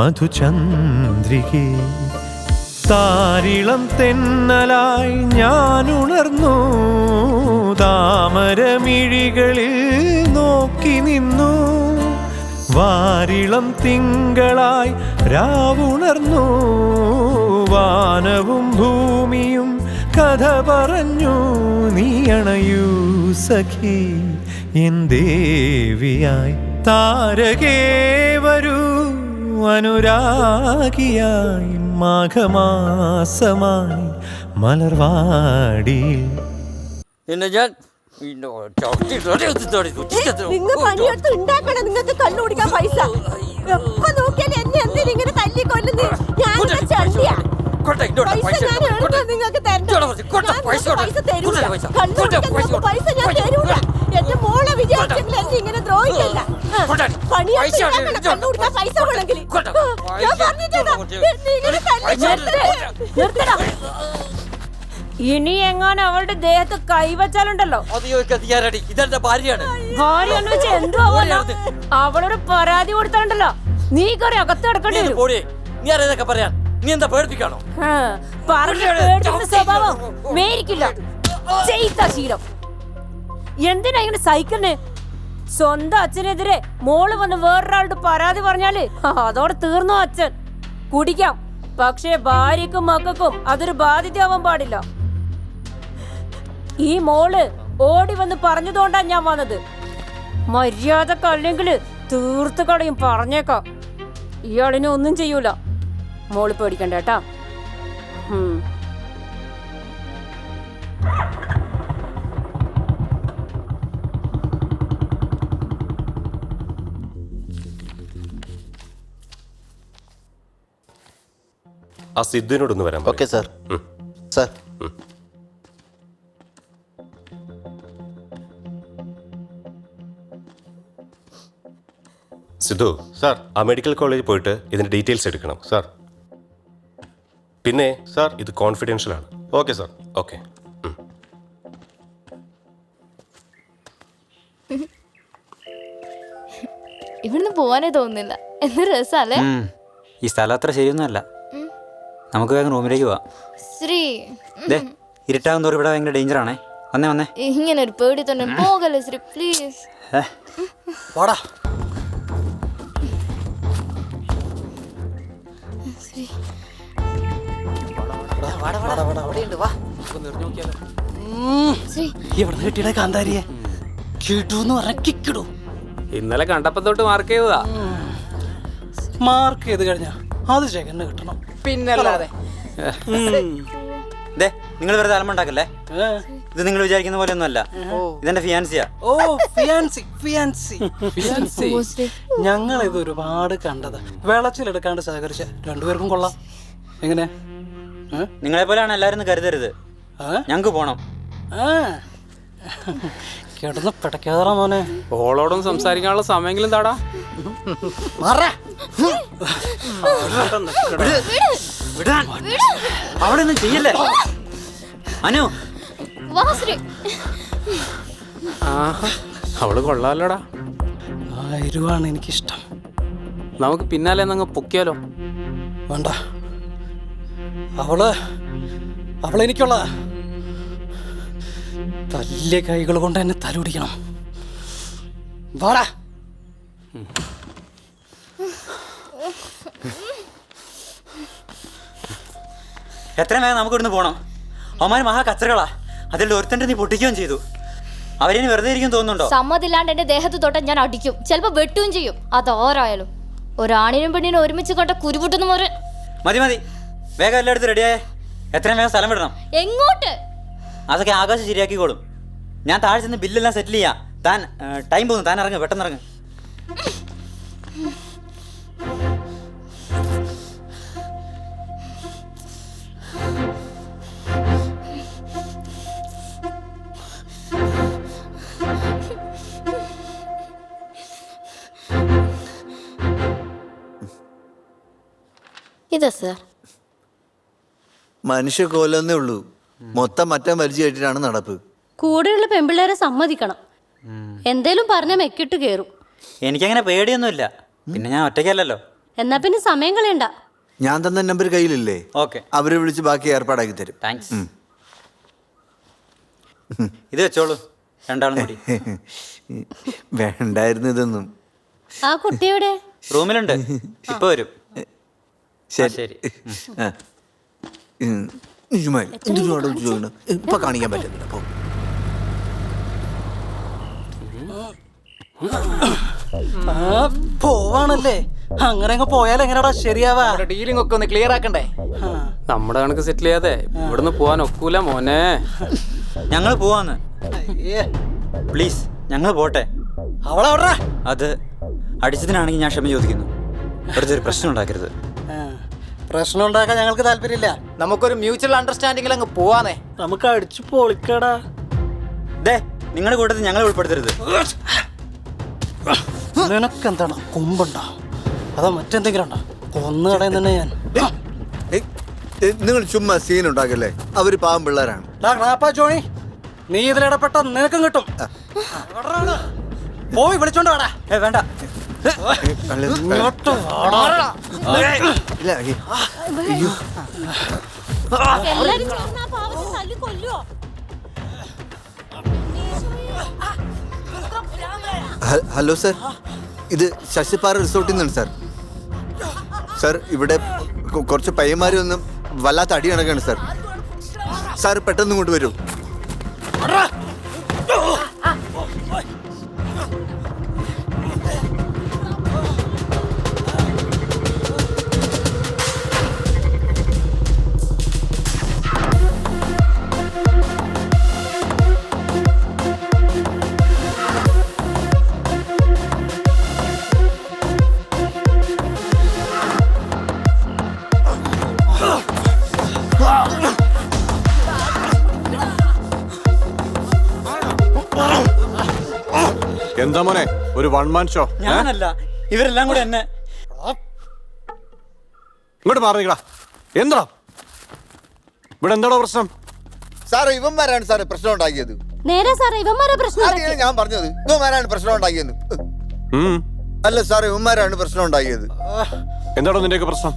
മധുചന്ദ്രികേ താരിളം തെന്നലായി ഞാൻ ഉണർന്നു താമരമിഴികളിൽ നോക്കി നിന്നു വാരിളം തിങ്കളായി രാവുണർന്നു വാനവും ഭൂമിയും കഥ പറഞ്ഞു നീ അണയൂ സഖി എൻ ദേവിയായി താരകേ വരൂ അനുരാഗിയായി മാഘമാസമായി മലർവാടിയിൽ നിങ്ങൾ പണിയെടുത്ത് ഉണ്ടാക്കണം നിങ്ങൾക്ക് കണ്ണു കുടിക്കാൻ പൈസ എപ്പോ നോക്കിയാലും എന്നെ എന്തിനാ ഇങ്ങനെ തല്ലിക്കൊല്ലുന്നേ ഞാൻ ചണ്ടിയാ പൈസ ഞാൻ എടുത്ത് നിങ്ങൾക്ക് തരണം പൈസ തരൂല കണ്ണു കുടിക്കാൻ പൈസ ഞാൻ തരൂല എന്റെ മോളെ വിചാരിച്ചെങ്കിൽ എന്നെ ഇങ്ങനെ ദ്രോഹിക്കല്ല പണിയെടുത്ത് കണ്ണു കുടിക്കാൻ പൈസ വേണമെങ്കിൽ ഞാൻ പറഞ്ഞിട്ടാ ഇങ്ങനെ നിർത്തടാ ഇനി എങ്ങാനും അവളുടെ ദേഹത്ത് കൈവച്ചാലുണ്ടല്ലോ ഭാര്യയെന്ന് വെച്ചാ എന്തോ അവളോട് പരാതി കൊടുത്താലുണ്ടല്ലോ നീ കയറി അകത്ത് കിടക്കേണ്ടി വരും സ്വഭാവം മേരിക്കില്ല ചെയ്ത ശീലം എന്തിനാ ഇങ്ങനെ സഹിക്കുന്നേ സ്വന്തം അച്ഛനെതിരെ മോള് വന്ന് വേറൊരാളുടെ പരാതി പറഞ്ഞാല് അതോടെ തീർന്നു അച്ഛൻ കുടിക്കാം പക്ഷേ ഭാര്യക്കും മക്കൾക്കും അതൊരു ബാധ്യതയാവാൻ പാടില്ല ഈ മോള് ഓടി വന്ന് പറഞ്ഞതുകൊണ്ടാ ഞാൻ വന്നത് മര്യാദക്കല്ലെങ്കിൽ തീർത്ത് കളയും പറഞ്ഞേക്കാം ഇയാളിനെ ഒന്നും ചെയ്യൂല മോള് പേടിക്കണ്ട കേട്ടാ ആ സിദ്ധുവിനോടൊന്ന് വരാം. Okay sir. Sir Sidhu sir, ആ മെഡിക്കൽ കോളേജിൽ പോയിട്ട് ഇതിന്റെ ഡീറ്റെയിൽസ് എടുക്കണം സാർ. പിന്നെ സാർ, ഇത് കോൺഫിഡൻഷ്യൽ ആണ്. Okay sir. ഓക്കെ. ഇവിടുന്ന് പോവാനേ തോന്നുന്നില്ല. എന്ത് രസല്ലേ. ഈ സ്ഥലം അത്ര ശരിയൊന്നുമല്ല. നമുക്ക് വേഗം റൂമിലേക്ക് പോവാം. ശ്രീ ഇരുട്ടാകും തോറും ഇവിടെ ഭയങ്കര ഡേഞ്ചർ ആണേ. വന്നേ വന്നേ. ഇങ്ങനെ ഒരു പേടി തന്നെ പോകല്ലേ ശ്രീ, പ്ലീസ്. വാടാ. ഇന്നലെ കണ്ടപ്പോ തൊട്ട് മാർക്ക് ചെയ്തതാ. മാർക്ക് ചെയ്ത് കഴിഞ്ഞാ അത് ചെകന്ന് കിട്ടണം. പിന്നല്ലാതെ നിങ്ങൾ വെറുതെ അലമ്പുണ്ടാക്കല്ലേ. ഇത് നിങ്ങൾ വിചാരിക്കുന്ന പോലെ ഒന്നും അല്ല. ഇതെന്റെ ഫിയാൻസിയാ. ഓ ഫിയാൻസി ഫിയാൻസി ഫിയാൻസി. ഞങ്ങൾ ഇത് ഒരുപാട് കണ്ടത്. വെളച്ചിലെടുക്കാണ്ട് സഹകരിച്ച രണ്ടുപേർക്കും കൊള്ളാം. എങ്ങനെ? നിങ്ങളെ പോലെയാണ് എല്ലാരും കരുതരുത്. ഞങ്ങക്ക് പോണം. കിടന്ന് പിടക്കാതാ മോനെ. ഓളോടും സംസാരിക്കാനുള്ള സമയമെങ്കിലും താടാ. വിടാൻ അവിടെ ഒന്നും ചെയ്യല്ലേ അനു. വാ ശ്രീ. ആഹാ, അവള് കൊള്ളാലോടാ. 1000 രൂപയാണ് എനിക്കിഷ്ടം. നമുക്ക് പിന്നാലെ അങ്ങ് പൊക്കിയാലോ? വേണ്ട, അവളെനിക്കുള്ള തല്ലിയ കൈകൾ കൊണ്ട് എന്നെ തലോടിക്കണം. വാടാ. എത്രയും വേഗം നമുക്ക് ഇവിടുന്ന് പോകണം. അവന്മാർ മഹാ കച്ചറകളാ. അതിൽ ഒരുത്തൻ്റെ നീ പൊട്ടിക്കുകയും ചെയ്തു. അവരിനി വെറുതെ ഇരിക്കും തോന്നുന്നുണ്ടോ? സമ്മതില്ലാണ്ട് എന്റെ ദേഹത്ത് തൊട്ട ഞാൻ അടിക്കും, ചിലപ്പോ വെട്ടുകയും ചെയ്യും. അതോരായാലും ഒരാണിനും പെണ്ണിനും ഒരുമിച്ച് കണ്ട കുരുപൊട്ടുന്ന മോര്. മതി മതി, വേഗം എല്ലായിടത്തും റെഡിയായേ. എത്രയും വേഗം സ്ഥലം വിടണം. എങ്ങോട്ട്? അതൊക്കെ ആകാശം ശരിയാക്കിക്കോളും. ഞാൻ താഴെ ചെന്ന് ബില്ലെല്ലാം സെറ്റിൽ ചെയ്യാം. താൻ ടൈം പോകുന്നു, താൻ ഇറങ്ങ്, പെട്ടെന്ന് ഇറങ്ങ്. ഇതാ സാർ. മനുഷ്യ കൊല്ലന്നേ ഉള്ളൂ, മൊത്തം മറ്റം വലിച്ചു കയറ്റിട്ടാണ് നടപ്പ്. കൂടെയുള്ള പെമ്പിള്ളേരെ സമ്മതിക്കണം. എന്തേലും പറഞ്ഞ മെക്കിട്ട് കേറും. എനിക്കങ്ങനെ പേടിയൊന്നുമില്ല, പിന്നെ ഞാൻ ഒറ്റയ്ക്കല്ലല്ലോ. എന്നാ പിന്നെ സമയം കളയണ്ട. ഞാൻ തന്ന നമ്പർ കയ്യിലില്ലേ? ഓക്കെ, അവരെ വിളിച്ച് ബാക്കി ഏർപ്പാടാക്കി തരും. താങ്ക്സ്. ഇത് വെച്ചോളൂ, രണ്ടാളും കൂടി. വേണ്ടായിരുന്നു ഇതൊന്നും. ആ കുട്ടിയുടെ റൂമിലുണ്ട്, ഇപ്പൊ വരും. ശരി. ഇപ്പൊ കാണിക്കാൻ പറ്റുന്നില്ല. പോവാണല്ലേ? അങ്ങനെ അങ്ങ് പോയാൽ എങ്ങനെയാടാ ശരിയാവാ? ഡീലിംഗ് ഒക്കെ ഒന്ന് ക്ലിയർ ആക്കണ്ടേ? നമ്മുടെ കണക്ക് സെറ്റിൽ ചെയ്യാതെ ഇവിടുന്ന് പോവാൻ ഒക്കൂല മോനെ. ഞങ്ങൾ പോവാന്ന്. പ്ലീസ് ഞങ്ങൾ പോട്ടെ. അവളെവിടാ? അത് അടിച്ചതിനാണെങ്കിൽ ഞാൻ ക്ഷമ ചോദിക്കുന്നു. വെറുതെ ഒരു പ്രശ്നം ഉണ്ടാക്കരുത്. പ്രശ്നം ഉണ്ടാക്കാൻ ഞങ്ങൾക്ക് താല്പര്യമില്ല. നമുക്കൊരു മ്യൂച്വൽ അണ്ടർസ്റ്റാൻഡിംഗിൽ അങ്ങ് പോവാന്നേ. നമുക്ക് അടിച്ചു പൊളിക്കടാ. ദേ, നിങ്ങളുടെ കൂട്ടത്തിൽ ഞങ്ങളെ ഉൾപ്പെടുത്തരുത്. നിനക്കെന്താണ്, കൊമ്പുണ്ടോ അതോ മറ്റെന്തെങ്കിലും ഉണ്ടോ? കൊന്നു കളയും തന്നെ ഞാൻ. നിങ്ങൾ ചുമ്മാ സീൻ ഉണ്ടാക്കല്ലേ, അവര് പാവം പിള്ളേരാണ്. ജോണി, നീ ഇതിലിടപെട്ട നിനക്കും കിട്ടും. പോയി വിളിച്ചോണ്ട് വാടാ. വേണ്ട, എല്ലാരും ചേർന്ന് ആ പാവത്തെ തല്ലി കൊല്ലുവോ? ഹലോ സർ, ഇത് ശശിപ്പാറ റിസോർട്ടിൽ നിന്നാണ് സാർ. സാർ ഇവിടെ കുറച്ച് പയ്യന്മാർ ഒന്നും വല്ലാത്ത അടി നടക്കാണ് സാർ. സാർ പെട്ടെന്ന് ഇങ്ങോട്ട് വരൂ. എന്താ മോനെ, ഒരു വൺ മാൻ ഷോ? ഞാനല്ല, ഇവരെല്ലാം കൂടെ എന്നെ. ഇങ്ങോട്ട് മാറിക്കടാ. എന്താ ഇവിടെ എന്താണോ പ്രശ്നം? സാറേ ഇവന്മാരാണ് സാറേ പ്രശ്നം ഉണ്ടാക്കിയത്. നേരെ സാറേ, ഇവന്മാരെ പ്രശ്നം അതാണ് ഞാൻ പറഞ്ഞത്, ഇവന്മാരാണ് പ്രശ്നം ഉണ്ടാക്കിയത്. അല്ല സാറേ, ഇവന്മാരാണ് പ്രശ്നം ഉണ്ടാക്കിയത്. എന്താണോ നിന്റെയൊക്കെ പ്രശ്നം?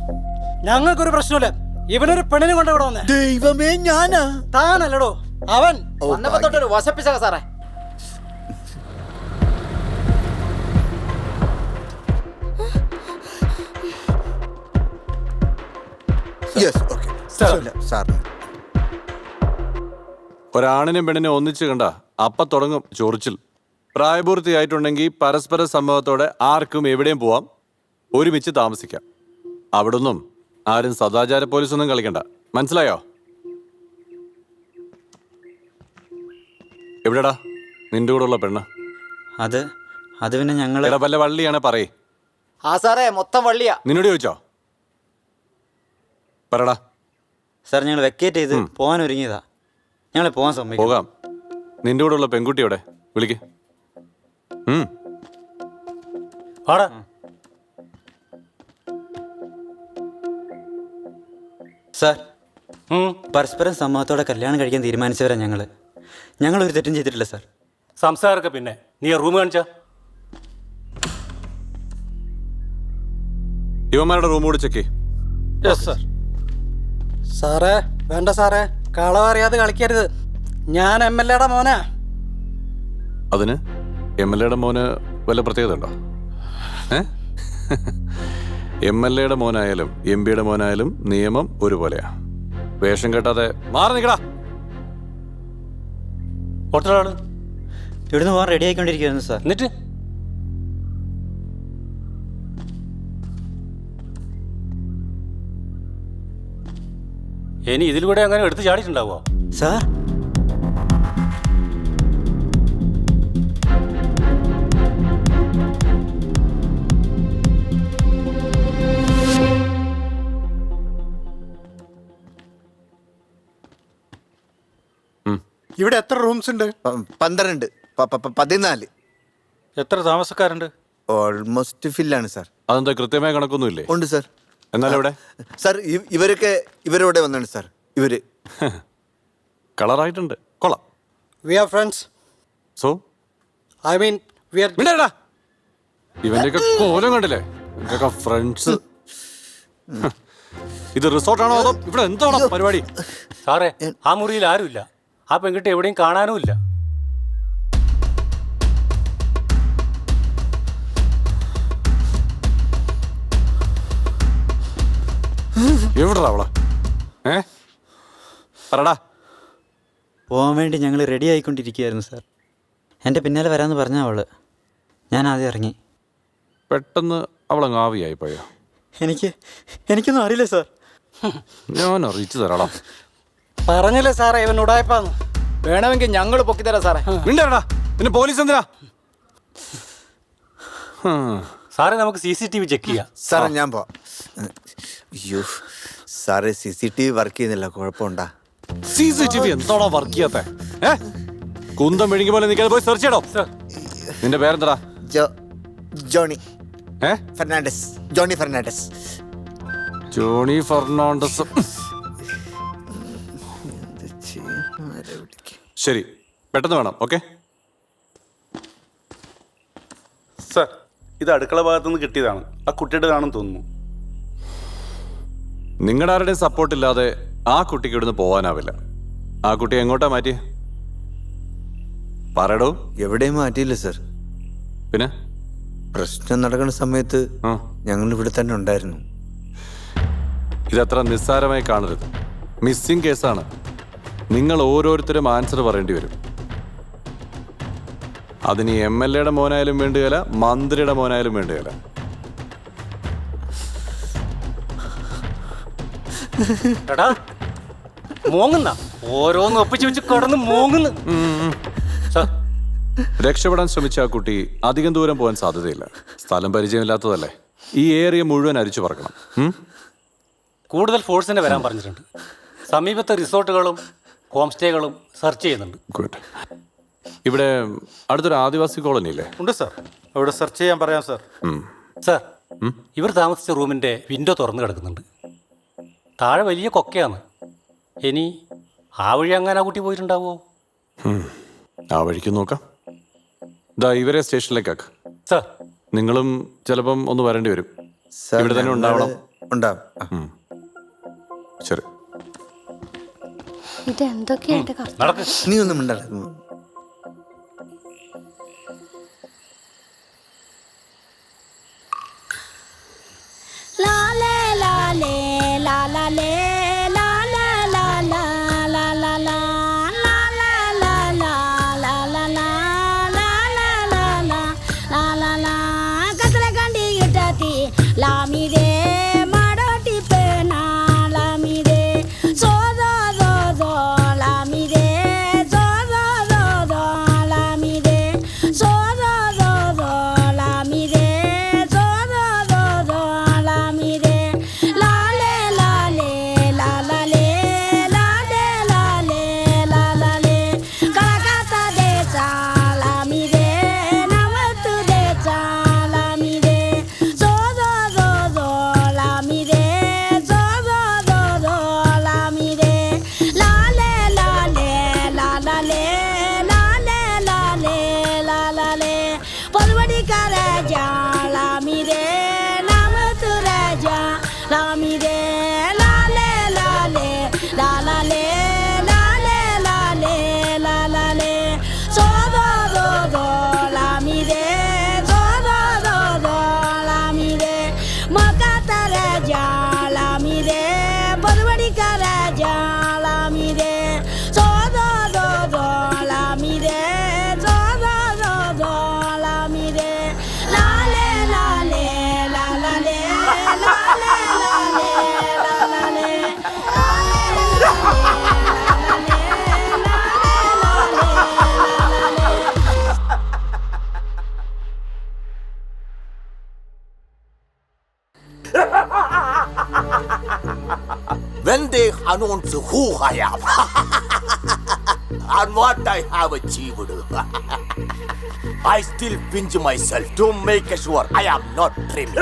ഞങ്ങൾക്കൊരു പ്രശ്നമില്ല. ഇവനൊരു പെണ്ണിനെ കൊണ്ട് ഇവിടെ വന്നേ. ദൈവമേ, ഞാനാ? താനല്ലടോ അവൻ. വന്നപ്പോ തൊട്ടൊരു വശപ്പിച്ചക സാറേ. ഒരാണിനും പെണ്ണിനെ ഒന്നിച്ച് കണ്ട അപ്പ തുടങ്ങും ചൊറിച്ചിൽ. പ്രായപൂർത്തിയായിട്ടുണ്ടെങ്കിൽ പരസ്പര സമ്മതത്തോടെ ആർക്കും എവിടെയും പോവാം, ഒരുമിച്ച് താമസിക്കാം. അവിടൊന്നും ആരും സദാചാര പോലീസൊന്നും കളിക്കണ്ട, മനസ്സിലായോ? എവിടെടാ നിന്റെ കൂടെ ഉള്ള പെണ്ണ്? അത് പിന്നെ ഞങ്ങള് വല്ല വള്ളിയാണ് പറയേ. ആ സാറേ, മൊത്തം വള്ളിയാ. നിന്നോട് ചോദിച്ചോ? പറടാ. സാർ, ഞങ്ങൾ വെക്കേറ്റ് ചെയ്ത് പോകാൻ ഒരുങ്ങിയതാ. ഞങ്ങളെ പോകാൻ സമ്മതിക്കും. പോകാം. നിന്റെ കൂടെ ഉള്ള പെൺകുട്ടി എവിടെ? വിളിക്ക്. സാർ, പരസ്പരം സമ്മതത്തോടെ കല്യാണം കഴിക്കാൻ തീരുമാനിച്ചവരാ ഞങ്ങളൊരു തെറ്റും ചെയ്തിട്ടില്ല സാർ. സംസാരമൊക്കെ പിന്നെ നീ റൂം കാണിച്ച ഇവന്മാരുടെ റൂം കൂടി ചെക്ക്. സാറേ വേണ്ട സാറേ, കളവ് അറിയാതെ കളിക്കരുത്. ഞാൻ MLA-യുടെ മോനാ. അതിന് MLA-യുടെ മോന് വല്ല പ്രത്യേകത ഉണ്ടോ? MLA-യുടെ മോനായാലും MP-യുടെ മോനായാലും നിയമം ഒരുപോലെയാ. വേഷം കേട്ടാതെ മാറി നിൽക്കടാ. പുറത്തൊരാള് ഇവിടുന്ന് പോകാൻ റെഡി ആയിക്കൊണ്ടിരിക്കുകയായിരുന്നു സാർ. എന്നിട്ട് ഇനി ഇതിലൂടെ അങ്ങനെ എടുത്ത് ചാടിയിട്ടുണ്ടാവോ സാർ? ഇവിടെ എത്ര റൂംസ് ഉണ്ട്? 12, 14. എത്ര താമസക്കാരുണ്ട്? Almost ഫില്ലാണ് sir. അതെന്താ കൃത്യമായ കണക്കൊന്നുമില്ലേ? ഉണ്ട് സാർ. എന്നാലും ഇവിടെ സാർ ഇവരൊക്കെ ഇവരോടെ വന്നാണ് സാർ. ഇവര് കളറായിട്ടുണ്ട്, കൊള്ളാം. We are friends. So I mean, we are... ഇവന്റെയൊക്കെ കോലം കണ്ടില്ലേ? ഇവന്റെയൊക്കെ ഫ്രണ്ട്സ്. ഇത് റിസോർട്ടാണോ അതോ ഇവിടെ എന്താണോ പരിപാടി? സാറേ, ആ മുറിയിൽ ആരുമില്ല. ആ പെൺകുട്ടി എവിടെയും കാണാനുമില്ല. എവിടാ അവളെ? പറടാ. പോകാൻ വേണ്ടി ഞങ്ങൾ റെഡി ആയിക്കൊണ്ടിരിക്കുകയായിരുന്നു സാർ. എൻ്റെ പിന്നാലെ വരാമെന്ന് പറഞ്ഞ അവള്. ഞാൻ ആദ്യം ഇറങ്ങി. പെട്ടെന്ന് അവളങ്ങ് ആവിയായി പോയോ? എനിക്കൊന്നും അറിയില്ല സാർ. ഞാൻ അറിയിച്ചു തരാടാ. പറഞ്ഞില്ലേ സാറേ ഇവൻ ഉടായ്പാന്ന്. വേണമെങ്കിൽ ഞങ്ങൾ പൊക്കിത്തരാം സാറേ. മിണ്ടടാ, പിന്നെ പോലീസ് എന്തിനാ? സാറേ, നമുക്ക് CCTV ചെക്ക് ചെയ്യാം. സാറേ ഞാൻ പോവാം. അയ്യോ സാറേ, CCTV വർക്ക് ചെയ്യുന്നില്ല. കുഴപ്പമുണ്ടാ? CCTV എന്താണോ വർക്ക് ചെയ്യാത്ത? കുന്തം മെഴുകി പോലെ നിൽക്കാതെ പോയി സെർച്ച് ചെയ്യടോ. നിന്റെ പേരെന്താ? Johnny Fernandes. Johnny Fernandes. Johnny Fernandes. ശരി, പെട്ടെന്ന് വേണം. ഓക്കെ സാർ, ഇത് അടുക്കള ഭാഗത്തുനിന്ന് കിട്ടിയതാണ്. ആ കുട്ടിയുടെ കാണും തോന്നുന്നു. നിങ്ങളുടെ ആരുടെയും സപ്പോർട്ടില്ലാതെ ആ കുട്ടിക്ക് ഇവിടുന്ന് പോകാനാവില്ല. ആ കുട്ടി എങ്ങോട്ടാ മാറ്റിയേ? പറയടോ. എവിടെയും മാറ്റിയില്ല സാർ. പിന്നെ പ്രശ്നം നടക്കുന്ന സമയത്ത് ഞങ്ങൾ ഇവിടെ തന്നെ ഉണ്ടായിരുന്നു. ഇതത്ര നിസ്സാരമായി കാണരുത്. മിസ്സിംഗ് കേസാണ്. നിങ്ങൾ ഓരോരുത്തരും ആൻസർ പറയേണ്ടി വരും. അതിന് MLA-യുടെ മോനായാലും വേണ്ടുകയില്ല, മന്ത്രിയുടെ മോനായാലും വേണ്ടുകയില്ല. എടാ, മോങ്ങുന്ന ഓരോന്ന് ഒപ്പിച്ച് വെച്ച് കടന്ന് മോങ്ങുന്നു. രക്ഷപ്പെടാൻ ശ്രമിച്ച ആ കുട്ടി അധികം ദൂരം പോകാൻ സാധ്യതയില്ല. സ്ഥലം പരിചയമില്ലാത്തതല്ലേ. ഈ ഏരിയ മുഴുവൻ അരിച്ചു പറക്കണം. കൂടുതൽ ഫോഴ്സിനെ വരാൻ പറഞ്ഞിട്ടുണ്ട്. സമീപത്തെ റിസോർട്ടുകളും ഹോം സ്റ്റേകളും സെർച്ച് ചെയ്യുന്നുണ്ട്. ഗുഡ്. ഇവിടെ അടുത്തൊരു ആദിവാസി കോളനി ഇല്ലേ? ഉണ്ട് സാർ. അവിടെ സെർച്ച് ചെയ്യാൻ പറയാം സാർ. സാർ, ഇവർ താമസിച്ച റൂമിൻ്റെ വിൻഡോ തുറന്നു കിടക്കുന്നുണ്ട്. താഴെ വലിയ കൊക്കയാണ്. ഇനി ആ വഴി അങ്ങനെ ആ കുട്ടി പോയിട്ടുണ്ടാവോ? ആ വഴിക്ക് നോക്കാം. ഇതാ ഇവരെ സ്റ്റേഷനിലേക്കാക്ക്. സാർ, നിങ്ങളും ചിലപ്പം ഒന്ന് വരേണ്ടി വരും. ഇവിടെ തന്നെ ഉണ്ടാവണം. ഉണ്ടാവും. ശരി. ഇതെന്തൊക്കെയാ എന്റെ കർത്താവേ. നീ ഒന്നും മിണ്ടണ്ട. when they announce who I am and what I have achieved, I still pinch myself to make sure I am not dreaming.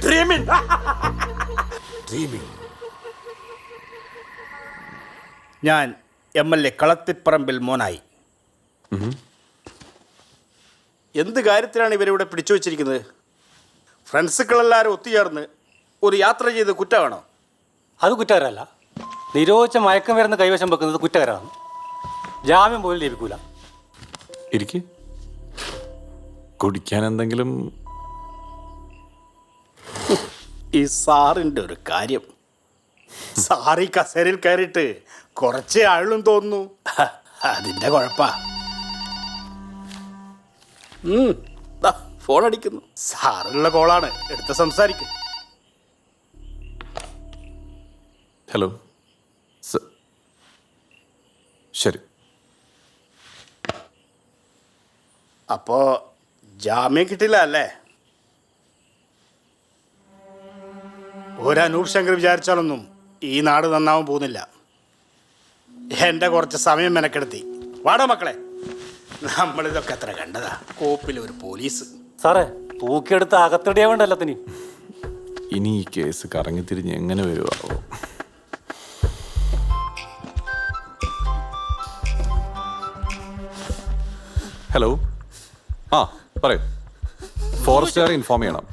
Dreaming. Dreaming. ഞാൻ MLA കളത്തിപ്പറമ്പിൽ മോനായി. എന്ത് കാര്യത്തിലാണ് ഇവരിവിടെ പിടിച്ചു വച്ചിരിക്കുന്നത്? ഫ്രണ്ട്സുകളെല്ലാവരും ഒത്തുചേർന്ന് ഒരു യാത്ര ചെയ്ത് കുറ്റമാണോ? അത് കുറ്റകരമല്ല. നിരോധിച്ച മയക്കം വരുന്ന കൈവശം വെക്കുന്നത് കുറ്റകരമാണ്. ജാമ്യം പോലും ലഭിക്കൂല. ഇരിക്ക്. കുടിക്കാൻ എന്തെങ്കിലും? ഈ സാറിൻ്റെ ഒരു കാര്യം. സാറി കസേരയിൽ കയറിയിട്ട് കുറച്ചേ ആളും തോന്നുന്നു. അതിൻ്റെ കുഴപ്പാ. ഫോൺ അടിക്കുന്നു. സാറുള്ള കോളാണ്, എടുത്ത് സംസാരിക്കും. ഹലോ. ശരി. അപ്പോ ജാമ്യം കിട്ടില്ല അല്ലേ? ഒരു അനൂപ് ശങ്കർ വിചാരിച്ചാലൊന്നും ഈ നാട് നന്നാവാൻ പോകുന്നില്ല. എൻ്റെ കുറച്ച് സമയം മെനക്കെടുത്തി. വാടാ മക്കളെ, നമ്മളിതൊക്കെ എത്ര കണ്ടതാ. കോപ്പിൽ ഒരു പോലീസ്. സാറേ, തൂക്കിയെടുത്ത് അകത്തിടിയാവേണ്ട എല്ലാത്തിനും. ഇനി ഈ കേസ് കറങ്ങിത്തിരിഞ്ഞ് എങ്ങനെ വരുവാവോ? ഹലോ. ആ പറയൂ. ഫോറസ്റ്റുകാരെ ഇൻഫോം ചെയ്യണം.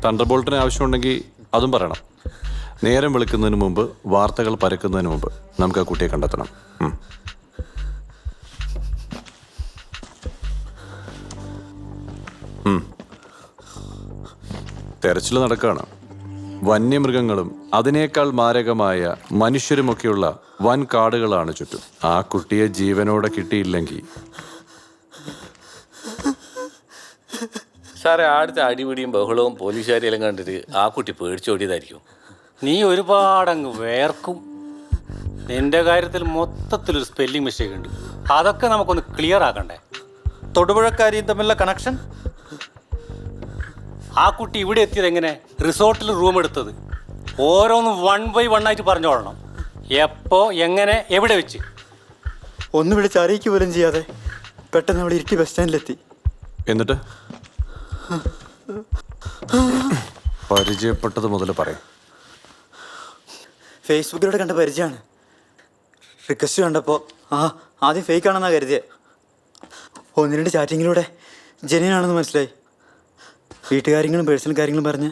തണ്ടർബോൾട്ടിന് ആവശ്യമുണ്ടെങ്കിൽ അതും പറയണം. നേരം വെളുക്കുന്നതിന് മുമ്പ്, വാർത്തകൾ പരക്കുന്നതിന് മുമ്പ് നമുക്ക് ആ കുട്ടിയെ കണ്ടെത്തണം. തെരച്ചിൽ നടക്കുകയാണ്. വന്യമൃഗങ്ങളും അതിനേക്കാൾ മാരകമായ മനുഷ്യരുമൊക്കെയുള്ള വൻ കാടുകളാണ് ചുറ്റും. ആ കുട്ടിയെ ജീവനോടെ കിട്ടിയില്ലെങ്കിൽ സാറേ, ആടുത്തെ അടിപിടിയും ബഹളവും പോലീസുകാരെല്ലാം കണ്ടിട്ട് ആ കുട്ടി പേടിച്ചോടിയതായിരിക്കും. നീ ഒരുപാടങ്ങ് വേർക്കും. നിന്റെ കാര്യത്തിൽ മൊത്തത്തിലൊരു സ്പെല്ലിംഗ് മിസ്റ്റേക്ക് ഉണ്ട്. അതൊക്കെ നമുക്കൊന്ന് ക്ലിയർ ആക്കണ്ടേ? തൊടുപുഴക്കാരിയും തമ്മിലുള്ള കണക്ഷൻ? ആ കുട്ടി ഇവിടെ എത്തിയത് എങ്ങനെ? റിസോർട്ടിൽ റൂം എടുത്തത് ഓരോന്നും 1 by 1 ആയിട്ട് പറഞ്ഞോളണം. എപ്പോ, എങ്ങനെ, എവിടെ വെച്ച്? ഒന്ന് വിളിച്ച് അറിയിക്കുക പോലും ചെയ്യാതെ പെട്ടെന്ന് അവിടെ ഇരിട്ടി ബസ് സ്റ്റാൻഡിലെത്തി. എന്നിട്ട് പരിചയപ്പെട്ടത് മുതൽ പറയും. ഫേസ്ബുക്കിലൂടെ കണ്ട പരിചയമാണ്. റിക്വസ്റ്റ് കണ്ടപ്പോൾ ആദ്യം ഫേക്ക് ആണെന്നാണ് കരുതിയത്. 1-2 ചാറ്റിങ്ങിലൂടെ ജെന്യുനാണെന്ന് മനസ്സിലായി. വീട്ടുകാര്യങ്ങളും പേഴ്സണൽ കാര്യങ്ങളും പറഞ്ഞ്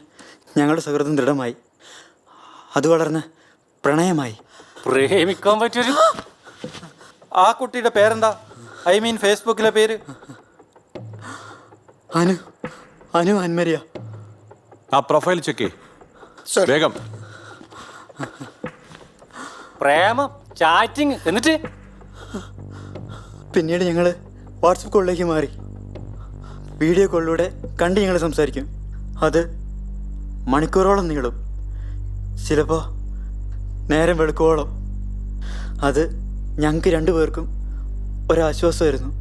ഞങ്ങളുടെ സൗഹൃദം ദൃഢമായി. അത് വളർന്ന് പ്രണയമായി. പ്രേമിക്കാൻ പറ്റൊരു ആ കുട്ടിയുടെ പേരെന്താ? ഐ മീൻ ഫേസ്ബുക്കിലെ പേര്? അനു അൻമരിയ. ആ പ്രൊഫൈൽ ചെക്ക് വേഗം. പ്രേമം, ചാറ്റിങ്, എന്നിട്ട് പിന്നീട് ഞങ്ങൾ വാട്സപ്പ് കോളിലേക്ക് മാറി. വീഡിയോ കോളിലൂടെ കണ്ട് ഞങ്ങൾ സംസാരിക്കും. അത് മണിക്കൂറോളം നീളും, ചിലപ്പോൾ നേരം വെളുക്കോളം. അത് ഞങ്ങൾക്ക് 2 പേർക്കും ഒരാശ്വാസമായിരുന്നു.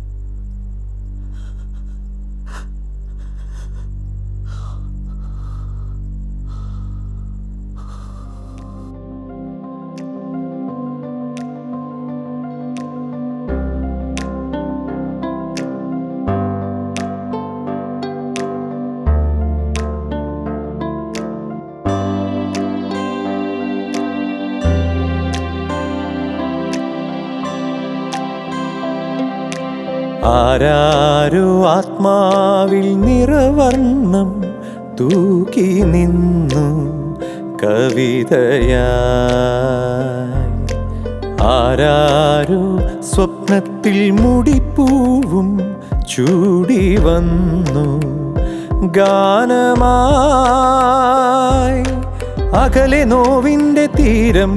ആരാരോ ആത്മാവിൽ നിറവർണ്ണം തൂക്കി നിന്നു കവിതയായി. ആരാരോ സ്വപ്നത്തിൽ മുടിപ്പൂവും ചൂടി വന്നു ഗാനമായി. അകലെ നോവിൻ്റെ തീരം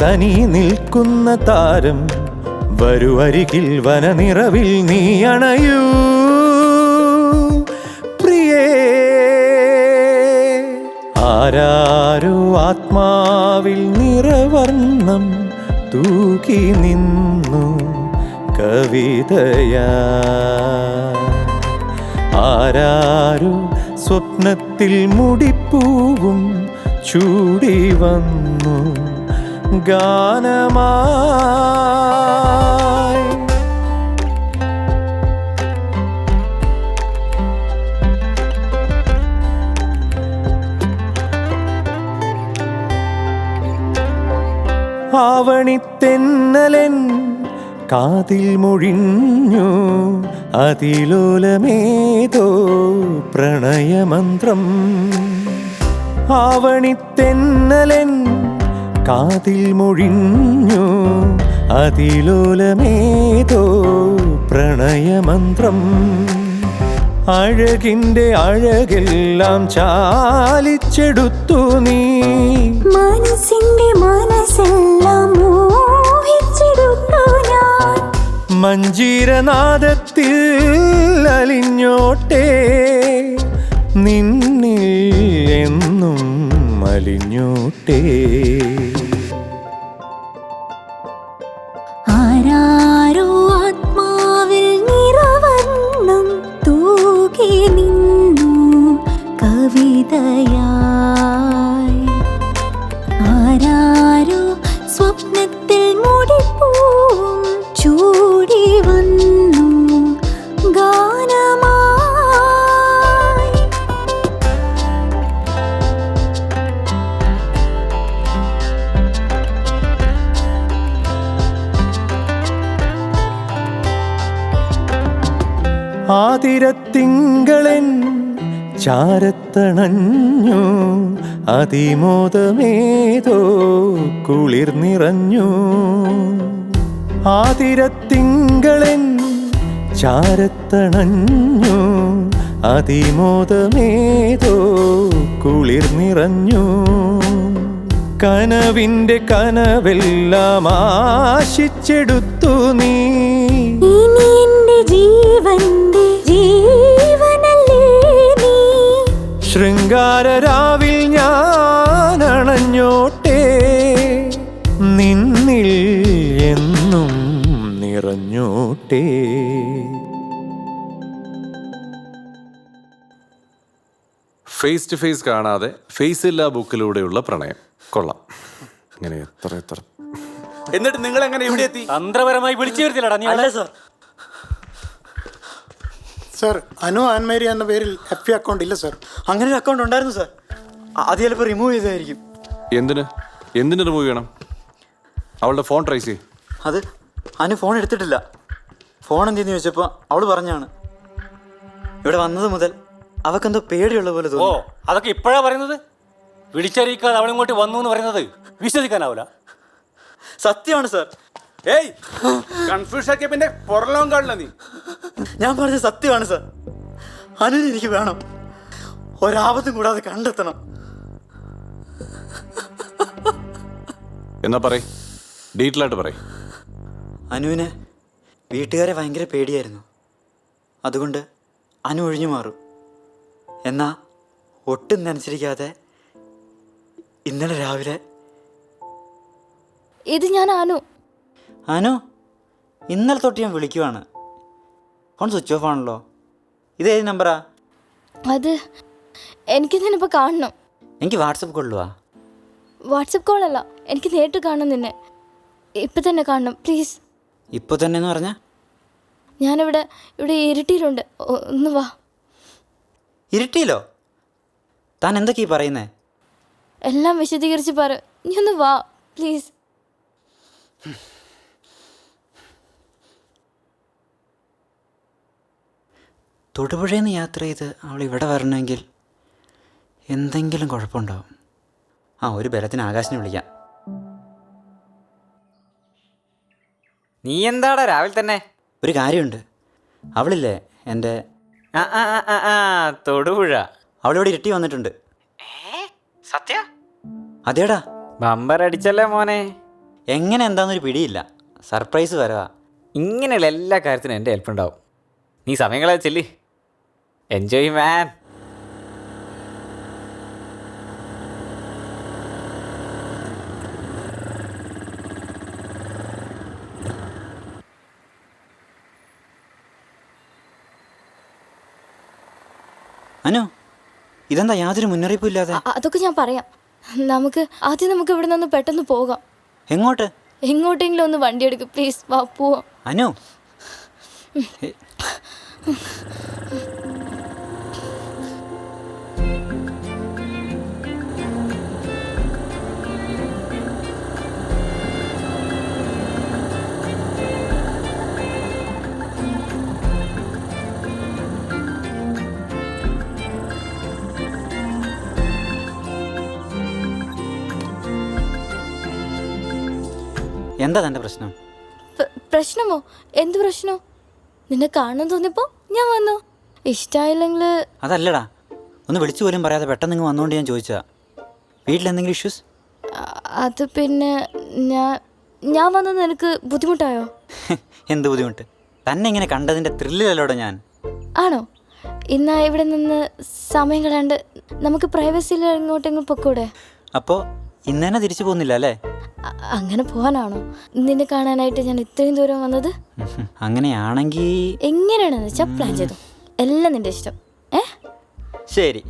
തനി നിൽക്കുന്ന താരം വരുവരികിൽ വനനിറവിൽ നീ അണയൂ പ്രിയേ. ആരാരോ ആത്മാവിൽ നിറവർണ്ണം തൂക്കി നിന്നു കവിതയായി. ആരാരോ സ്വപ്നത്തിൽ മുടിപ്പൂവും ചൂടി വന്നു ഗാനമായി. ആവണിത്തെന്നലൻ കാതിൽ മൊഴിഞ്ഞു അതിലോലമേതോ പ്രണയമന്ത്രം. ആവണിത്തെന്നലൻ കാതിൽ മൊഴിഞ്ഞു അതിലോലമേതോ പ്രണയമന്ത്രം. അഴകിൻ്റെ അഴകെല്ലാം ചാലിച്ചെടുത്തു നീ, മനസ്സിന്റെ മനസ്സെല്ലാം മോഹിച്ചെടുത്തു ഞാൻ. മഞ്ജീരനാദത്തിൽ അലിഞ്ഞോട്ടെ നിന്നിൽ എന്നും അലിഞ്ഞോട്ടെ. ആരാരോ ആത്മാവിൽ നിറവർണ്ണം തൂകി നിന്നു കവിതയായി. ആരാരോ സ്വപ്നത്തിൽ മുടിപ്പൂവും ചൂടി വന്നു ഗാനമായി. ആതിരത്തിങ്കളൻ ചാരത്തണഞ്ഞു അതിമോദമേതോ കുളിർ നിറഞ്ഞു. ആതിരത്തിങ്കളൻ ചാരത്തണഞ്ഞു അതിമോദമേതോ കുളിർ നിറഞ്ഞു. കനവിൻ്റെ കനവെല്ലാം ആശിച്ചെടുത്തു നീ, ഇനി എന്റെ ജീവന്റെ ജീവനല്ലേ നീ. ശൃംഗാരരാവിൽ ഞാൻ അണഞ്ഞോട്ടെ നിന്നിൽ എന്നും നിറഞ്ഞോട്ടെ. ഫേസ് ടു ഫേസ് കാണാതെ ഫേസ് ഇല്ലാ ബുക്കിലൂടെയുള്ള പ്രണയം കൊള്ളാം. അങ്ങനെ എത്ര എത്ര. എന്നിട്ട് നിങ്ങൾ എങ്ങനെ ഇവിടെ എത്തി? തന്ത്രപരമായി വിളിച്ചു വരുത്തില്ലടാ നീ. അല്ലേ സാർ? സർ, അനു ആൻമേരി എന്ന പേരിൽ FB അക്കൗണ്ട് ഇല്ല സർ. അങ്ങനെ ഒരു അക്കൗണ്ട് ഉണ്ടായിരുന്നു സാർ, അത് ചിലപ്പോൾ റിമൂവ് ചെയ്തായിരിക്കും. എന്തിന് എന്തിന് റിമൂവ് ചെയ്യണം? അവളുടെ ഫോൺ ട്രേസ് ചെയ്യ്. അത് അനു ഫോൺ എടുത്തിട്ടില്ല. ഫോൺ എന്തെന്ന് ചോദിച്ചപ്പോൾ അവൾ പറഞ്ഞാണ്. ഇവിടെ വന്നത് മുതൽ അവക്കെന്തോ പേടിയുള്ള പോലെ ഓ, തോന്നി. അതൊക്കെ ഇപ്പോഴാ പറയുന്നത്? വിളിച്ചറിയിക്കാതെ അവളിങ്ങോട്ട് വന്നു എന്ന് പറയുന്നത് വിശ്വസിക്കാനാവില്ല. സത്യമാണ് സാർ. ഏയ്, കൺഫ്യൂഷൻ ആക്കിയ പിന്നെ പുറലോകം കാണില്ല നീ. ഞാൻ പറഞ്ഞത് സത്യമാണ് സാർ. അനുവിനെ എനിക്ക് വേണം. ഒരാപത്തും കൂടാതെ കണ്ടെത്തണം. എന്നാ പറയ്, ഡീറ്റെയിൽ ആയിട്ട് പറയ്. അനുവിന് വീട്ടുകാരെ ഭയങ്കര പേടിയായിരുന്നു. അതുകൊണ്ട് അനു ഒഴിഞ്ഞു മാറും. എന്നാ ഒട്ടും നനച്ചിരിക്കാതെ ഇന്നലെ രാവിലെ ഇത് ഞാൻ അനു. അനു, ഇന്നലെ തൊട്ട് ഞാൻ വിളിക്കുവാണ്. ഫോൺ സ്വിച്ച് ഓഫ് ആണല്ലോ. ഇത് ഏത് നമ്പറാ? അത് എനിക്ക് നിന്നിപ്പോൾ കാണണം. എനിക്ക് വാട്സപ്പ് കൊള്ളുവാ. വാട്സപ്പ് കോളല്ല, എനിക്ക് നേരിട്ട് കാണണം നിന്നെ. ഇപ്പം തന്നെ കാണണം പ്ലീസ്. ഇപ്പോൾ തന്നെ എന്ന് പറഞ്ഞാൽ? ഞാനിവിടെ ഇരുട്ടിയിലുണ്ട്, ഒന്ന് വാ. ഇരുട്ടിയിലോ? താൻ എന്തൊക്കെയാ പറയുന്നേ? എല്ലാം വിശദീകരിച്ച് പറ, നീ ഒന്ന് വാ പ്ലീസ്. തൊടുപുഴയിൽ നിന്ന് യാത്ര ചെയ്ത് അവൾ ഇവിടെ വരണമെങ്കിൽ എന്തെങ്കിലും കുഴപ്പമുണ്ടാവും. ഒരു ബലത്തിന് ആകാശിനെ വിളിക്കാം. നീ എന്താടാ രാവിലെ തന്നെ? ഒരു കാര്യമുണ്ട്. അവളില്ലേ എൻ്റെ തൊടുപുഴ, അവളിവിടെ ഇരുട്ടി വന്നിട്ടുണ്ട്. സത്യ? അതേടാ. ബമ്പർ അടിച്ചല്ലേ മോനെ. എങ്ങനെ എന്താണെന്നൊരു പിടിയില്ല. സർപ്രൈസ് വരവാ. ഇങ്ങനെയുള്ള എല്ലാ കാര്യത്തിനും എൻ്റെ ഹെൽപ്പ് ഉണ്ടാവും. നീ സമയങ്ങളെ ചെല്ലി എൻജോയ് മാൻ. അനു, ഇതെന്താ യാതൊരു മുന്നറിയിപ്പും ഇല്ലാതെ? അതൊക്കെ ഞാൻ പറയാം. നമുക്ക് ഇവിടെ നിന്ന് പെട്ടെന്ന് പോകാം. എങ്ങോട്ട്? എങ്ങോട്ടെങ്കിലും ഒന്ന് വണ്ടി എടുക്ക് പ്ലീസ്. വാ പോവാം. അനു എന്താ തൻ്റെ പ്രശ്നം? പ്രശ്നമോ? എന്ത് പ്രശ്നമോ? നിന്നെ കാണാൻ തോന്നിയപ്പോൾ ഞാൻ വന്നു. ഇഷ്ടമായില്ലെങ്കിൽ അതല്ലടാ, ഒന്ന് വിളിച്ചു പോലും പറയാതെ പെട്ടെന്ന് നിങ്ങൾ വന്നുകൊണ്ട് ഞാൻ ചോദിച്ചതാ. വീട്ടിലെന്തെങ്കിലും ഇഷ്യൂസ്? അത് പിന്നെ ഞാൻ വന്നത് നിനക്ക് ബുദ്ധിമുട്ടായോ? എന്ത് ബുദ്ധിമുട്ട്? തന്നെ ഇങ്ങനെ കണ്ടതിൻ്റെ ത്രില്ലിലല്ലോടെ ഞാൻ. ആണോ? ഇന്നാ ഇവിടെ നിന്ന് സമയം കളയാണ്ട് നമുക്ക് പ്രൈവസിയിൽ എങ്ങോട്ടെങ്കിലും പൊക്കൂടെ? അപ്പോൾ ഇന്ന് തന്നെ തിരിച്ചു പോകുന്നില്ല അല്ലേ? അങ്ങനെ പോകാനാണോ നിന്നെ കാണാനായിട്ട് ഞാൻ ഇത്രയും ദൂരം വന്നത്? അങ്ങനെയാണെങ്കിൽ എങ്ങനെയാണെന്ന് വെച്ചാൽ പ്ലാൻ ചെയ്തു. എല്ലാം നിന്റെ ഇഷ്ടം. ശരി.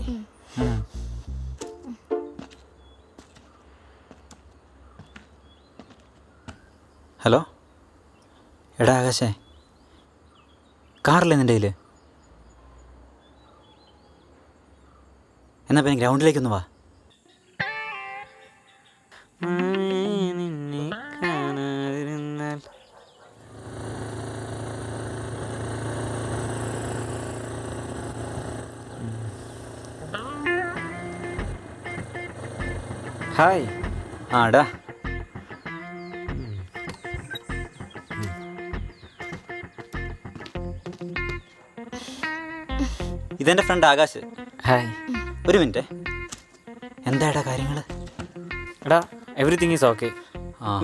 ഹലോ, എടാ ആകാശേ, കാറില്ലേ നിൻ്റെ കയ്യിൽ? എന്നാ പിന്നെ ഗ്രൗണ്ടിലേക്കൊന്ന് വാ. ഹായ്. ആടാ, ഇതെൻ്റെ ഫ്രണ്ട് ആകാശ്. ഹായ്. ഒരു മിനിറ്റ്. എന്താടാ കാര്യങ്ങൾ? എടാ എവറിത്തിങ് ഈസ് ഓക്കെ.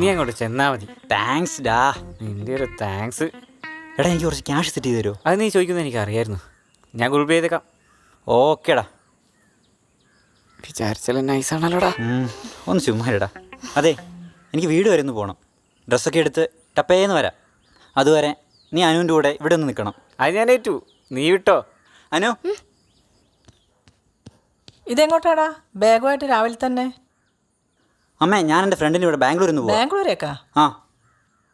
നീ അങ്ങോട്ട് ചെന്നാൽ മതി. താങ്ക്സ് ഡാ. നിൻ്റെ ഒരു താങ്ക്സ്. എടാ എനിക്ക് കുറച്ച് ക്യാഷ് സെറ്റ് ചെയ്ത് തരുമോ? അത് നീ ചോദിക്കുന്നത് എനിക്ക് അറിയായിരുന്നു. ഞാൻ ഗൂഗിൾ പേ ചെയ്തേക്കാം. ഓക്കേടാ. വിചാരിച്ചാലും നൈസാണല്ലോടാ. ഒന്ന് ചുമ്മാടാ. അതെ, എനിക്ക് വീട് വരെ ഒന്ന് പോകണം. ഡ്രസ്സൊക്കെ എടുത്ത് ടപ്പേന്ന് വരാം. അതുവരെ നീ അനുവിൻ്റെ കൂടെ ഇവിടെ ഒന്ന് നിൽക്കണം. അത് ഞാൻ ഏറ്റു. നീ വിട്ടോ. അനു, ഇതെങ്ങോട്ടാടാ ബാഗുമായിട്ട് രാവിലെ തന്നെ? അമ്മേ, ഞാൻ എൻ്റെ ഫ്രണ്ടിൻ്റെ ഇവിടെ ബാംഗ്ലൂരിൽ നിന്ന് പോകാം. ബാംഗ്ലൂരേക്കാ? ആ.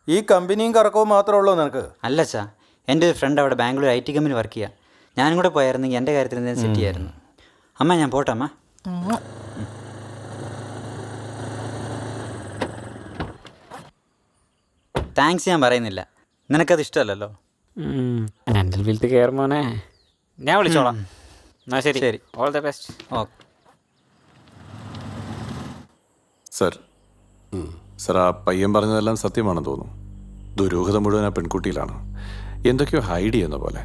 ഈ കമ്പനിയും കറക്കവും മാത്രമേ ഉള്ളൂ നിനക്ക്? അല്ല അച്ഛാ, എൻ്റെ ഒരു ഫ്രണ്ട് അവിടെ ബാംഗ്ലൂർ IT കമ്പനി വർക്ക് ചെയ്യുക. ഞാനും കൂടെ പോയായിരുന്നെങ്കിൽ എൻ്റെ കാര്യത്തിൽ എന്തെങ്കിലും സെറ്റ് ചെയ്യായിരുന്നു. അമ്മ ഞാൻ പോട്ടെ അമ്മ. താങ്ക്സ് ഞാൻ പറയുന്നില്ല, നിനക്കത് ഇഷ്ടമല്ലല്ലോ. എൻ്റെ വീട്ടിൽ കയറുമോനെ. ഞാൻ വിളിച്ചോളാം. എന്നാ ശരി. ശരി, all the best. Okay sir. Sir, ആ പയ്യൻ പറഞ്ഞതെല്ലാം സത്യമാണെന്ന് തോന്നുന്നു. ദുരൂഹത മുഴുവൻ ആ പെൺകുട്ടിയിലാണ്. എന്തൊക്കെയോ ഹൈഡ് ചെയ്യുന്ന പോലെ.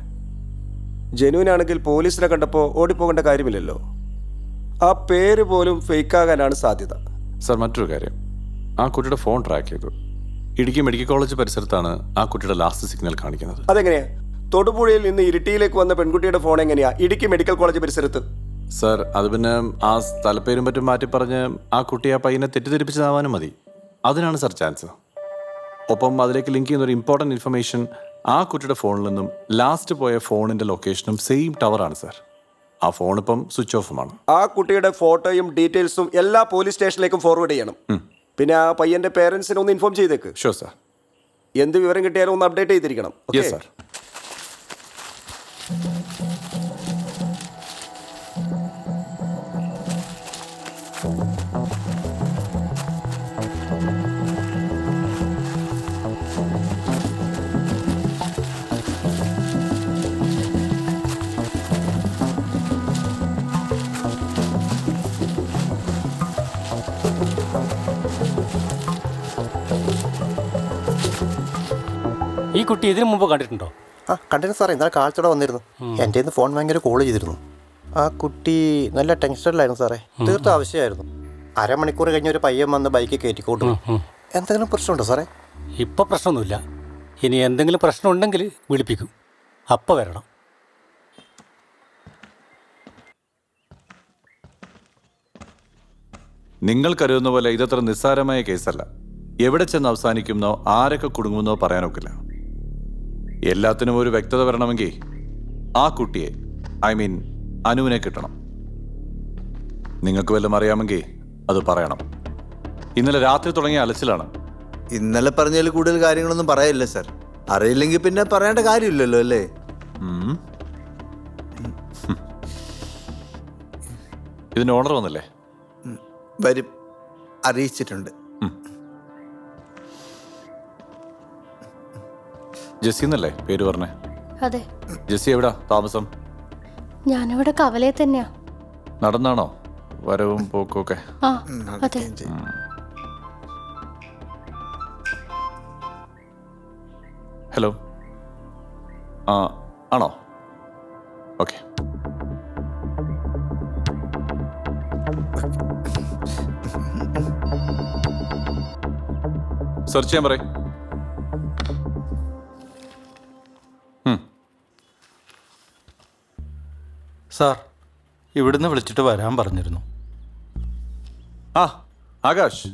ജെന്യൂൻ ആണെങ്കിൽ പോലീസിനെ കണ്ടപ്പോൾ ഓടിപ്പോകേണ്ട കാര്യമില്ലല്ലോ. ആ പേര് പോലും ഫേക്കാകാനാണ് സാധ്യത. സർ, മറ്റൊരു കാര്യം, ആ കുട്ടിയുടെ ഫോൺ ട്രാക്ക് ചെയ്തു. ഇടുക്കി മെഡിക്കൽ കോളേജ് പരിസരത്താണ് ആ കുട്ടിയുടെ ലാസ്റ്റ് സിഗ്നൽ കാണിക്കുന്നത്. അതെങ്ങനെയാ? തൊടുപുഴയിൽ നിന്ന് ഇരിട്ടിയിലേക്ക് വന്ന പെൺകുട്ടിയുടെ ഫോൺ എങ്ങനെയാ ഇടുക്കി മെഡിക്കൽ കോളേജ് പരിസരത്ത്? സർ, അത് പിന്നെ ആ സ്ഥലപ്പേരും മറ്റും മാറ്റി പറഞ്ഞ് ആ കുട്ടി ആ പയ്യനെ തെറ്റിദ്ധരിപ്പിച്ചതാവാനും മതി. അതിനാണ് സർ ചാൻസ്. ഒപ്പം അതിലേക്ക് ലിങ്ക് ചെയ്യുന്ന ഒരു ഇമ്പോർട്ടൻറ്റ് ഇൻഫർമേഷൻ, ആ കുട്ടിയുടെ ഫോണിൽ നിന്നും ലാസ്റ്റ് പോയ ഫോണിൻ്റെ ലൊക്കേഷനും സെയിം ടവറാണ് സർ. ആ ഫോൺ ഇപ്പം സ്വിച്ച് ഓഫുമാണ്. ആ കുട്ടിയുടെ ഫോട്ടോയും ഡീറ്റെയിൽസും എല്ലാ പോലീസ് സ്റ്റേഷനിലേക്കും ഫോർവേഡ് ചെയ്യണം. പിന്നെ ആ പയ്യന്റെ പേരൻസിനെ ഒന്ന് ഇൻഫോം ചെയ്തേക്ക്. Sure sir. എന്ത് വിവരം കിട്ടിയാലും ഒന്ന് അപ്ഡേറ്റ് ചെയ്തിരിക്കണം. Yes sir. ഈ കുട്ടി ഇതിനു മുമ്പ് കണ്ടിട്ടുണ്ടോ? ആ കണ്ടിരുന്നു സാറേ. ഇന്നലെ കാലത്തോടെ വന്നിരുന്നു. എൻ്റെ നിന്ന് ഫോൺ ഭയങ്കര കോൾ ചെയ്തിരുന്നു. ആ കുട്ടി നല്ല ടെൻഷനിലായിരുന്നു സാറേ. തീർത്തും ആവശ്യമായിരുന്നു. അരമണിക്കൂർ കഴിഞ്ഞ് ഒരു പയ്യൻ വന്ന് ബൈക്ക് കയറ്റിക്കോട്ടു. എന്തെങ്കിലും പ്രശ്നമുണ്ടോ സാറേ? ഇപ്പോൾ പ്രശ്നമൊന്നുമില്ല. ഇനി എന്തെങ്കിലും പ്രശ്നം ഉണ്ടെങ്കിൽ വിളിപ്പിക്കും. അപ്പം വരണം. നിങ്ങൾ കരുതുന്ന പോലെ ഇതത്ര നിസ്സാരമായ കേസല്ല. എവിടെ ചെന്ന് അവസാനിക്കുന്നോ ആരൊക്കെ കുടുങ്ങുമെന്നോ പറയാനൊക്കില്ല. എല്ലാത്തിനും ഒരു വ്യക്തത വരണമെങ്കിൽ ആ കുട്ടിയെ, ഐ മീൻ അനുവിനെ കിട്ടണം. നിങ്ങൾക്ക് വല്ലതും അറിയാമെങ്കിൽ അത് പറയണം. ഇന്നലെ രാത്രി തുടങ്ങിയ അലച്ചിലാണ്. ഇന്നലെ പറഞ്ഞതിൽ കൂടുതൽ കാര്യങ്ങളൊന്നും പറയില്ല സാർ. അറിയില്ലെങ്കിൽ പിന്നെ പറയേണ്ട കാര്യമില്ലല്ലോ അല്ലേ? ഇതിന് ഓണർ വന്നില്ലേ? വരും, അറിയിച്ചിട്ടുണ്ട്. ജെസ്സി എന്നല്ലേ പേര് പറഞ്ഞേ? അതെ. ജെസ്സി എവിടാ താമസം? ഞാനിവിടെ കവലയിൽ തന്നെയാ. നടന്നാണോ വരവും പോക്കും ഒക്കെ? ആ അതെ. ഹലോ, ആ ആണോ? ഓക്കെ. സെർച്ച് ചെയ്യാൻ പറയും. സാർ, ഇവിടുന്ന് വിളിച്ചിട്ട് വരാൻ പറഞ്ഞിരുന്നു. ആ ആകാശ്,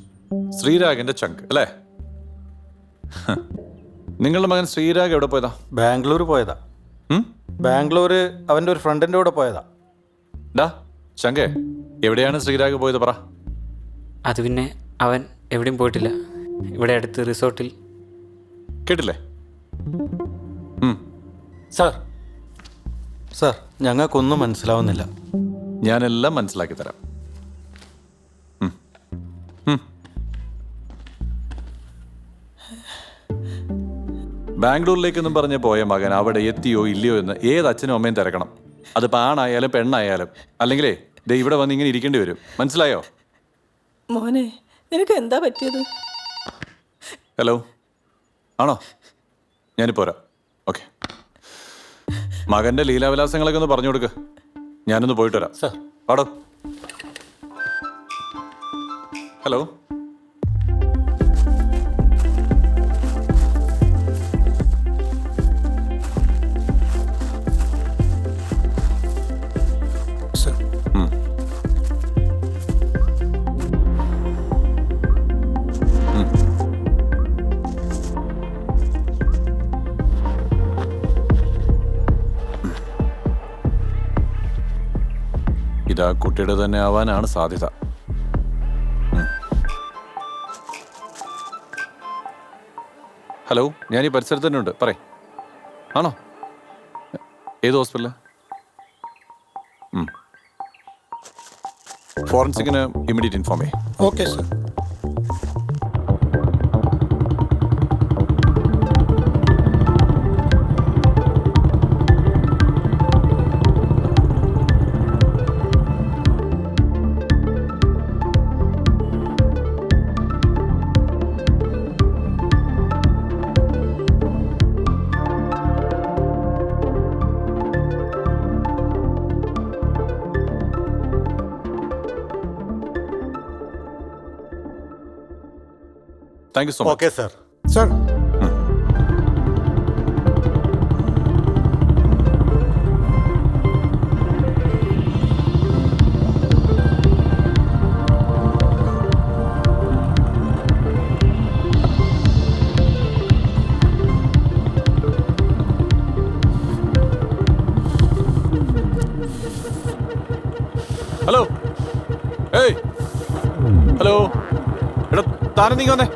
ശ്രീരാഗിന്റെ ചങ്ക് അല്ലേ? നിങ്ങളുടെ മകൻ ശ്രീരാഗ് എവിടെ പോയതാ? ബാംഗ്ലൂർ പോയതാ. ബാംഗ്ലൂർ അവൻ്റെ ഒരു ഫ്രണ്ടിൻ്റെ കൂടെ പോയതാ. ഡാ ചങ്കേ, എവിടെയാണ് ശ്രീരാഗ് പോയത് പറ. അത് പിന്നെ അവൻ എവിടെയും പോയിട്ടില്ല. ഇവിടെ അടുത്ത് റിസോർട്ടിൽ. കേട്ടില്ലേ? സാർ, ഞങ്ങൾക്കൊന്നും മനസ്സിലാവുന്നില്ല. ഞാനെല്ലാം മനസ്സിലാക്കി തരാം. ബാംഗ്ലൂരിലേക്കെന്നും പറഞ്ഞ് പോയ മകൻ അവിടെ എത്തിയോ ഇല്ലയോ എന്ന് ഏത് അച്ഛനും അമ്മയും തിരക്കണം. അതിപ്പോൾ ആണായാലും പെണ്ണായാലും. അല്ലെങ്കിലേ ദേ ഇവിടെ വന്ന് ഇങ്ങനെ ഇരിക്കേണ്ടി വരും. മനസ്സിലായോ? മോനെ, നിനക്ക് എന്താ പറ്റിയത്? ഹലോ, ആണോ? ഞാനിപ്പോൾ വരാം. ഓക്കെ. മകൻ്റെ ലീലാവിലാസങ്ങളൊക്കെ ഒന്ന് പറഞ്ഞു കൊടുക്ക്. ഞാനൊന്ന് പോയിട്ട് വരാം. ആടോ. ഹലോ, ഇതാ കുട്ടിയുടെ തന്നെ ആവാനാണ് സാധ്യത. ഹലോ, ഞാൻ ഈ പരിസരത്ത് തന്നെ ഉണ്ട്. പറയ്. ആണോ? ഏത് ഹോസ്പിറ്റലാണ്? ഫോറൻസിക്കിന് ഇമ്മീഡിയറ്റ് ഇൻഫോം ചെയ്യേ. Okay sir. Thank you so much. Okay sir. Sir, hello, ഏയ് ഹലോ, എടാ താനും നീ വന്നേ.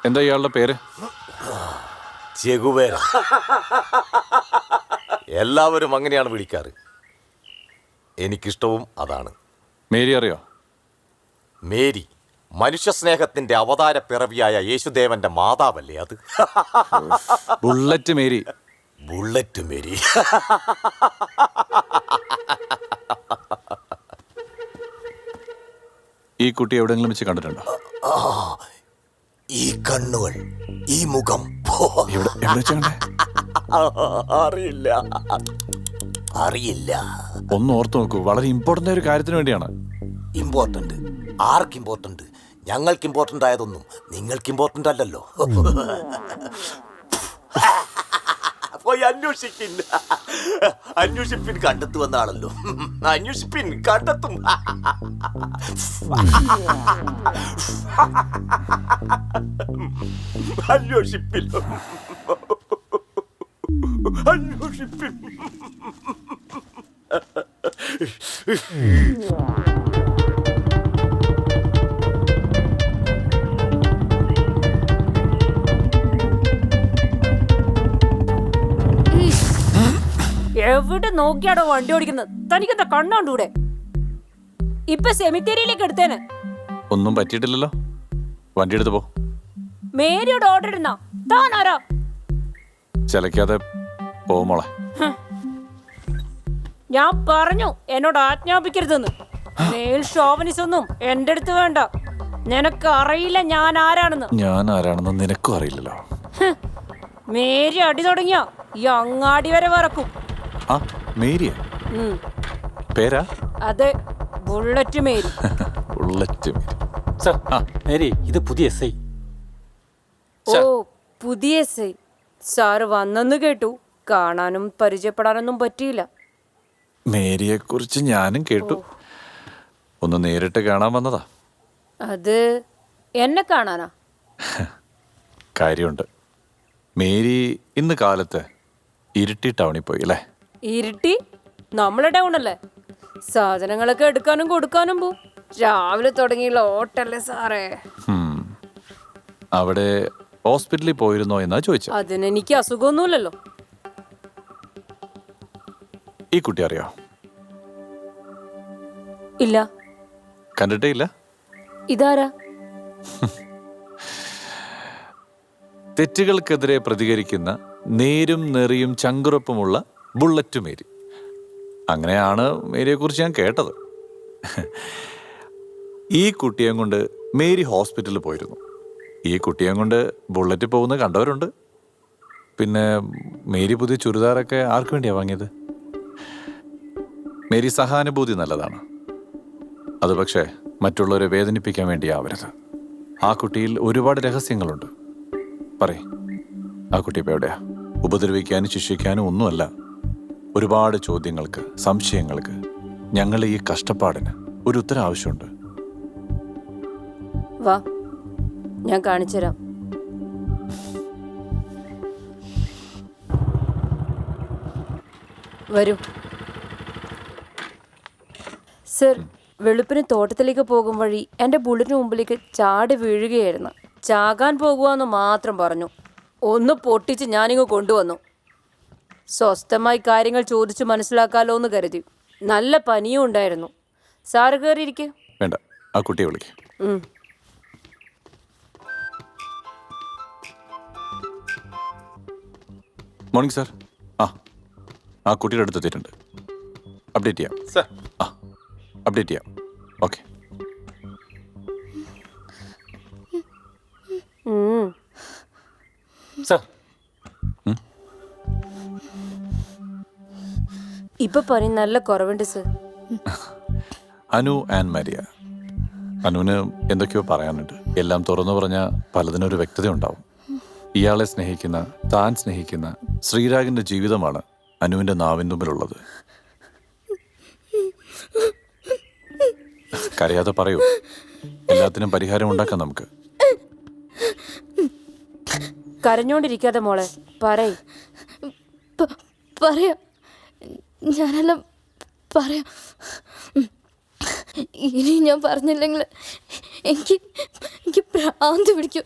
എന്താ ഇയാളുടെ പേര്? ചെഗുവേര. എല്ലാവരും അങ്ങനെയാണ് വിളിക്കാറ്. എനിക്കിഷ്ടവും അതാണ്. മേരി അറിയോ? മേരി മനുഷ്യ സ്നേഹത്തിന്റെ അവതാര പിറവിയായ യേശുദേവന്റെ മാതാവല്ലേ അത്? Bullet Mary. Bullet Mary. ഈ കുട്ടി എവിടെയെങ്കിലും വെച്ച് കണ്ടിട്ടുണ്ടോ? ഈ കണ്ണുകൾ, ഈ മുഖം എവിടെ വെച്ച് കണ്ടേ? അറിയില്ല. ഒന്ന് ഓർത്ത് നോക്കൂ, വളരെ ഇമ്പോർട്ടൻ്റ് ആയ ഒരു കാര്യത്തിന് വേണ്ടിയാണ്. ഇമ്പോർട്ടന്റ്? ആർക്ക് ഇമ്പോർട്ടന്റ്? ഞങ്ങൾക്ക് ഇമ്പോർട്ടന്റ് ആയതൊന്നും നിങ്ങൾക്ക് ഇമ്പോർട്ടന്റ് അല്ലല്ലോ. പോയി അന്വേഷിപ്പിൻ. അന്വേഷിപ്പിൻ, കണ്ടെത്തുവെന്നാണല്ലോ. അന്വേഷിപ്പിൻ, കണ്ടെത്തും. അന്വേഷിപ്പിൻ, അന്വേഷിപ്പിൻ. എവിടെ നോക്കിയാടോ വണ്ടി ഓടിക്കുന്നത്? തനിക്കെന്താ കണ്ണാണ്ടൂടെ? ഇപ്പൊ സെമിത്തേരിയിലേക്ക് എടുത്തേന്. ഒന്നും പറ്റിയിട്ടില്ലല്ലോ, വണ്ടി എടുത്ത് പോ. മേരിയോട് ഓർഡർ ഇടുന്ന താൻ ആരാ? ചിലക്കാതെ പോമോളെ. ഞാൻ പറഞ്ഞു എന്നോട് ആജ്ഞാപിക്കരുതെന്ന്. മേൽ ഷോവനിസ് ഒന്നും എന്റെ അടുത്ത് വേണ്ട. നിനക്ക് അറിയില്ല ഞാൻ ആരാണെന്ന്. ഞാൻ ആരാണെന്ന് നിനക്കും അറിയില്ലല്ലോ. മേരി അടി തുടങ്ങിയ ഈ അങ്ങാടി വരെ വറക്കും. ആ മേരിയ പേരാ? അതെ, bullet Mary. Bullet Mary. Sir, Mary ഇത് പുതിയ SI. ഓ, പുതിയ SI. സാറ് വന്നെന്ന് കേട്ടു. കാണാനും പരിചയപ്പെടാനൊന്നും പറ്റിയില്ല. മേരിയെ കുറിച്ച് ഞാനും കേട്ടു. ഒന്ന് നേരിട്ട് കാണാൻ വന്നതാ. അത് എന്നെ കാണാനാ? കാര്യമുണ്ട്. മേരി ഇന്ന് കാലത്ത് ഇരിട്ടി ടൗണിൽ പോയി അല്ലേ? ഇരുട്ടി? നമ്മളെ ടൗൺ അല്ലേ? സാധനങ്ങളൊക്കെ എടുക്കാനും കൊടുക്കാനും പോവും. രാവിലെ തുടങ്ങിയുള്ള ഓട്ടല്ലേ സാറേ. അവിടെ ഹോസ്പിറ്റലിൽ പോയിരുന്നോ എന്നാ ചോദിച്ചത്. അതിനെനിക്ക് അസുഖമൊന്നുമില്ലല്ലോ. ഈ കുട്ടി അറിയോ? ഇല്ല. കണ്ടിട്ടേ ഇല്ല? ഇതാരാ? തെറ്റുകൾക്കെതിരെ പ്രതികരിക്കുന്ന നേരും നെറിയും ചങ്കുറപ്പുമുള്ള ബുള്ളറ്റ് മേരി. അങ്ങനെയാണ് മേരിയെക്കുറിച്ച് ഞാൻ കേട്ടത്. ഈ കുട്ടിയെ കൊണ്ട് മേരി ഹോസ്പിറ്റലിൽ പോയിരുന്നു. ഈ കുട്ടിയെ കൊണ്ട് ബുള്ളറ്റിൽ പോകുന്ന കണ്ടവരുണ്ട്. പിന്നെ മേരി പുതിയ ചുരിദാറൊക്കെ ആർക്ക് വേണ്ടിയാണ് വാങ്ങിയത്? മേരി സഹാനുഭൂതി നല്ലതാണ്, അത് പക്ഷേ മറ്റുള്ളവരെ വേദനിപ്പിക്കാൻ വേണ്ടിയാവരുത്. ആ കുട്ടിയിൽ ഒരുപാട് രഹസ്യങ്ങളുണ്ട്. പറയ്, ആ കുട്ടി ഇപ്പോൾ എവിടെയാ? ഉപദ്രവിക്കാനും ശിക്ഷിക്കാനും ഒന്നുമല്ല. ഒരുപാട് ചോദ്യങ്ങൾക്ക്, സംശയങ്ങൾക്ക്, ഞങ്ങൾ ഈ കഷ്ടപ്പാടിന് ഒരു ഉത്തരം ആവശ്യമുണ്ട്. വാ, ഞാൻ കാണിച്ചുതരാം. വരൂ. സർ, വെളുപ്പിന് തോട്ടത്തിലേക്ക് പോകും വഴി എൻ്റെ ബുള്ളറ്റിന് മുമ്പിലേക്ക് ചാടി വീഴുകയായിരുന്നു. ചാകാൻ പോകുവാന്ന് മാത്രം പറഞ്ഞു. ഒന്ന് പൊട്ടിച്ച് ഞാനിങ്ങ് കൊണ്ടുവന്നു. സ്വസ്ഥമായി കാര്യങ്ങൾ ചോദിച്ചു മനസ്സിലാക്കാലോ എന്ന് കരുതി. നല്ല പനിയും ഉണ്ടായിരുന്നു. സാറ് കയറിയിരിക്കെ. വേണ്ട, ആ കുട്ടിയെ വിളിക്ക്. Morning sir. ആ കുട്ടിയുടെ അടുത്ത് എത്തിയിട്ടുണ്ട്. അപ്ഡേറ്റ് ചെയ്യാം സാർ. അപ്ഡേറ്റ് ചെയ്യാം. ഓക്കെ. സാർ, ഇപ്പൊ പനി നല്ല കുറവുണ്ട് സർ. Anu and Maria. അനുവിന് എന്തൊക്കെയോ പറയാനുണ്ട്. എല്ലാം തുറന്നു പറഞ്ഞാൽ പലതിനൊരു വ്യക്തത ഉണ്ടാവും. ഇയാളെ സ്നേഹിക്കുന്ന, താൻ സ്നേഹിക്കുന്ന ശ്രീരാഗിന്റെ ജീവിതമാണ് അനുവിന്റെ നാവിൻ തുമ്പിലുള്ളത്. കരയാതെ പറയൂ, എല്ലാത്തിനും പരിഹാരം ഉണ്ടാക്കാം നമുക്ക്. കരഞ്ഞോണ്ടിരിക്കാതെ മോളെ, പറയ്. പറയാം, ഞാനെല്ലാം പറയാം. ഇനി ഞാൻ പറഞ്ഞില്ലെങ്കിൽ എനിക്ക് ഭ്രാന്ത് പിടിക്കും.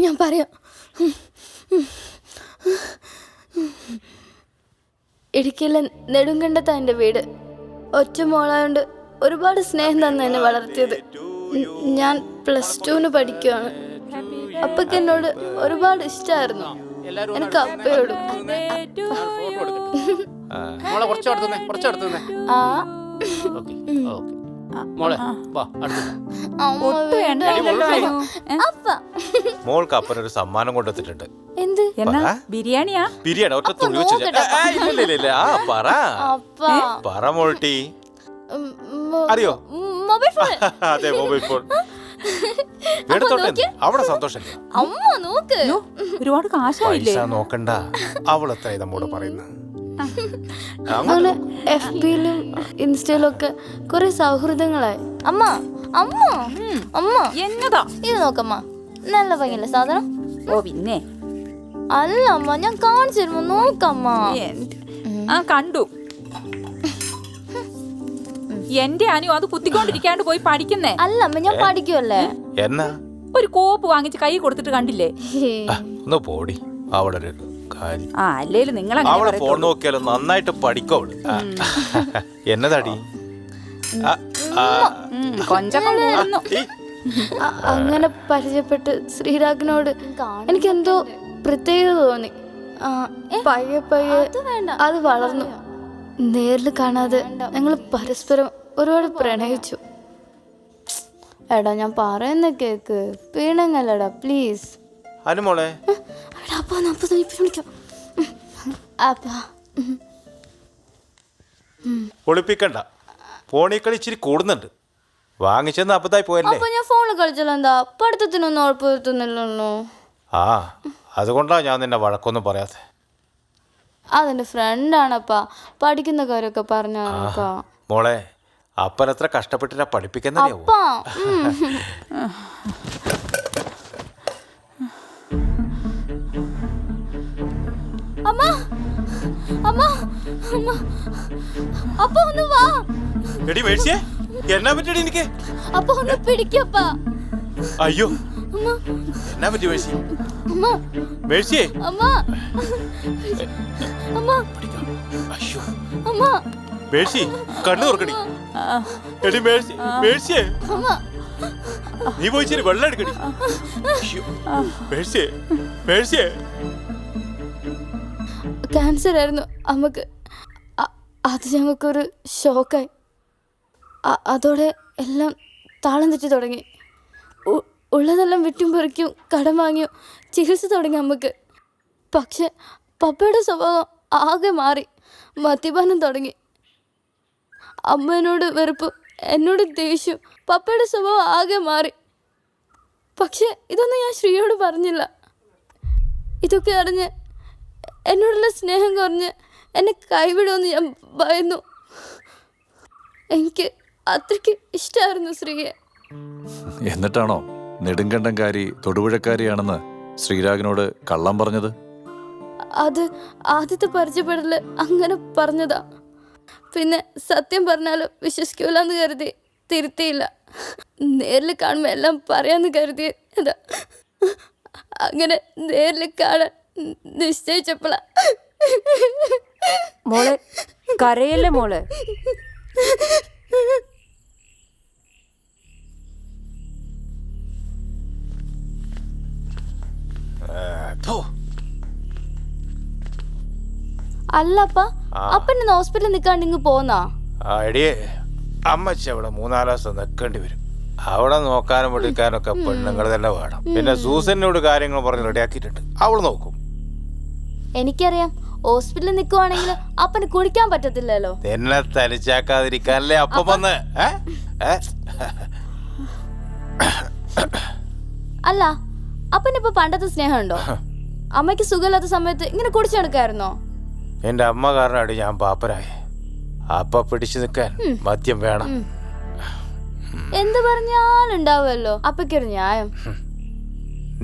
ഞാൻ പറയാം. ഇടുക്കിയിലെ നെടുങ്കണ്ടത്താ എൻ്റെ വീട്. ഒറ്റ മോളായോണ്ട് ഒരുപാട് സ്നേഹം തന്നെ എന്നെ വളർത്തിയത്. ഞാൻ +2 പഠിക്കുകയാണ്. അപ്പക്ക് എന്നോട് ഒരുപാട് ഇഷ്ടമായിരുന്നു. എനിക്ക് അപ്പയോടും. മോളെ വാ അടുത്ത് ഒട്ടും വേണ്ട. അപ്പ മോൾക്ക് അപ്പനൊരു സമ്മാനം കൊണ്ടുവന്നിട്ടുണ്ട്. എന്ത്? ബിരിയാണിയാ? ബിരിയാണി ഒറ്റ തുണി വെച്ച് ഇല്ല ആ പറ പറ മോൾട്ടി. അറിയോ? Mobile phone. അതെ മൊബൈൽ ഫോൺ. എടുത്തോട്ടെ അവിടെ സന്തോഷം. അമ്മ നോക്ക്. ഒരുപാട് കാശായില്ലേ? പൈസ നോക്കണ്ട, അവൾ എത്ര നമ്മോട് പറയുന്നത്. അങ്ങനെ FB-ലും ഇൻസ്റ്റയിലും ഒക്കെ കുറെ സൗഹൃദങ്ങളായി. അമ്മ അമ്മ അമ്മ എന്നതാ ഇത് നോക്കമ്മ, നല്ല ഭംഗിയല്ലേ സാധനം? ഓ പിന്നെ അല്ല അമ്മ, ഞാൻ കാണിച്ചു തരുമ്പോ നോക്കമ്മ. ആ കണ്ടു. എന്റെ അനു അത് കുത്തിക്കൊണ്ടിരിക്കാണ്ട് പോയി പഠിക്കുന്നേ. അല്ല അമ്മ, ഞാൻ പഠിക്കുവല്ലേ. എന്നാ ഒരു കോപ്പ് വാങ്ങിച്ച് കൈ കൊടുത്തിട്ട് കണ്ടില്ലേ? ഒന്ന് പോടി അവിടെ ഒരു കാര്യം. ആ അല്ലേലും നിങ്ങൾ അവളെ ഫോൺ നോക്കിയാലും നന്നായിട്ട് പഠിക്കും അവള്. എന്നതാടി അങ്ങനെ പരിചയപ്പെട്ട് ശ്രീരാഗിനോട് എനിക്ക് എന്തോ പ്രത്യേകത തോന്നി. പയ്യെ പയ്യെ അത് വളർന്നു. നേരിൽ കാണാതെ ഞങ്ങൾ പരസ്പരം ഒരുപാട് പ്രണയിച്ചു. എടാ ഞാൻ പറയുന്ന കേക്ക്, പീണങ്ങല്ലടാ പ്ലീസ്. അനുമോളെ ഒളിപ്പിക്കണ്ട, ഫോണിൽ കളി ഇച്ചിരി കൂടുന്നുണ്ട്. വാങ്ങിച്ചെന്ന് അപ്പത്തായി പോയല്ലേ. അപ്പൊ ഞാൻ ഫോണിൽ കളിച്ചാലോ? എന്താ പഠിത്തത്തിനൊന്നും ഉറപ്പ് വരുത്തുന്നില്ലല്ലോ. ആ അതുകൊണ്ടാ ഞാൻ നിന്നെ വഴക്കൊന്നും പറയാതെ. അതെന്റെ ഫ്രണ്ടാണപ്പാ, പഠിക്കുന്ന കാര്യമൊക്കെ പറഞ്ഞാ. മോളെ അപ്പൻ എത്ര കഷ്ടപ്പെട്ടിട്ടാ പഠിപ്പിക്കുന്നറിയാവോ? അപ്പാ അമ്മ അമ്മ അമ്മ അപ്പ ഒന്ന് വാ. എടി മേഴ്സിയെ, എന്നാ പറ്റിയടി എനിക്ക്? അപ്പ ഒന്ന് പിടിക്കപ്പാ. അയ്യോ അമ്മ എന്നാ പറ്റി മേഴ്സി? അമ്മ മേഴ്സിയെ അമ്മ അമ്മ അയ്യോ അമ്മ മേഴ്സി കണ്ണു തുറക്കടി. എടി മേഴ്സി, മേഴ്സിയെ അമ്മ നീ പോയി ഇച്ചിരി വെള്ളം എടുക്കടി. മേഴ്സിയെ, മേഴ്സിയെ ക്യാൻസർ ആയിരുന്നു അമ്മക്ക്. അത് ഞങ്ങൾക്കൊരു ഷോക്കായി. അതോടെ എല്ലാം താളം തെറ്റി തുടങ്ങി. ഉള്ളതെല്ലാം വിറ്റും പെറുക്കിയും കടം വാങ്ങിയും ചികിത്സ തുടങ്ങി അമ്മക്ക്. പക്ഷെ പപ്പയുടെ സ്വഭാവം ആകെ മാറി. മദ്യപാനം തുടങ്ങി. അമ്മേനോട് വെറുപ്പ്, എന്നോട് ദേഷ്യം. പപ്പയുടെ സ്വഭാവം ആകെ മാറി. പക്ഷെ ഇതൊന്നും ഞാൻ ശ്രീയോട് പറഞ്ഞില്ല. ഇതൊക്കെ അറിഞ്ഞ് എന്നോടുള്ള സ്നേഹം കുറഞ്ഞ് എന്നെ കൈവിടുമെന്ന് ഞാൻ ഭയന്നു. എനിക്ക് അത്രയ്ക്ക് ഇഷ്ടമായിരുന്നു ശ്രീയെ. എന്നിട്ടാണോ നെടുങ്കണ്ടംകാരി തൊടുപുഴക്കാരിയാണെന്ന് ശ്രീരാഗിനോട് കള്ളം പറഞ്ഞത്? അത് ആദ്യത്തെ പരിചയപ്പെടല് അങ്ങനെ പറഞ്ഞതാ. പിന്നെ സത്യം പറഞ്ഞാലും വിശ്വസിക്കൂലെന്ന് കരുതി തിരുത്തിയില്ല. നേരിൽ കാണുമ്പോൾ എല്ലാം പറയാന്ന് കരുതി അതാ. അങ്ങനെ നേരിൽ കാണാൻ നിശ്ചയിച്ചപ്പോളാ. മോളെ കരയല്ലേ മോളെ. അല്ലപ്പ അപ്പൻ്റെ ഹോസ്പിറ്റലിൽ നിൽക്കാണ്ട് ഇങ്ങ് പോന്നാ? എടിയേ അമ്മച്ചി അവിടെ 3-4 ദിവസം നിൽക്കേണ്ടി വരും. അവിടെ നോക്കാനും പഠിക്കാനും ഒക്കെ പെണ്ണുങ്ങൾ തന്നെ വേണം. പിന്നെ സൂസനോട് കാര്യങ്ങൾ പറഞ്ഞ് റെഡിയാക്കിയിട്ടുണ്ട്, അവൾ നോക്കും. എനിക്കറിയാം. ഹോസ്പിറ്റലിൽ നിൽക്കുവാണെങ്കിൽ അപ്പന് കുടിക്കാൻ പറ്റത്തില്ലല്ലോ. എന്നെ തനിച്ചാക്കാതിരിക്കാനല്ലേ അപ്പം വന്ന്. അല്ല അപ്പനിപ്പോ പണ്ടത്തെ സ്നേഹമുണ്ടോ? അമ്മയ്ക്ക് സുഖമില്ലാത്ത സമയത്ത് ഇങ്ങനെ കുടിച്ചെടുക്കായിരുന്നോ? എന്റെ അമ്മ കാരണമാണ് ഞാൻ പാപ്പരായി. അപ്പ പിടിച്ചു നിൽക്കാൻ മദ്യം വേണം. എന്ത് പറഞ്ഞാലും ഉണ്ടാവുമല്ലോ അപ്പയ്ക്കൊരു ന്യായം.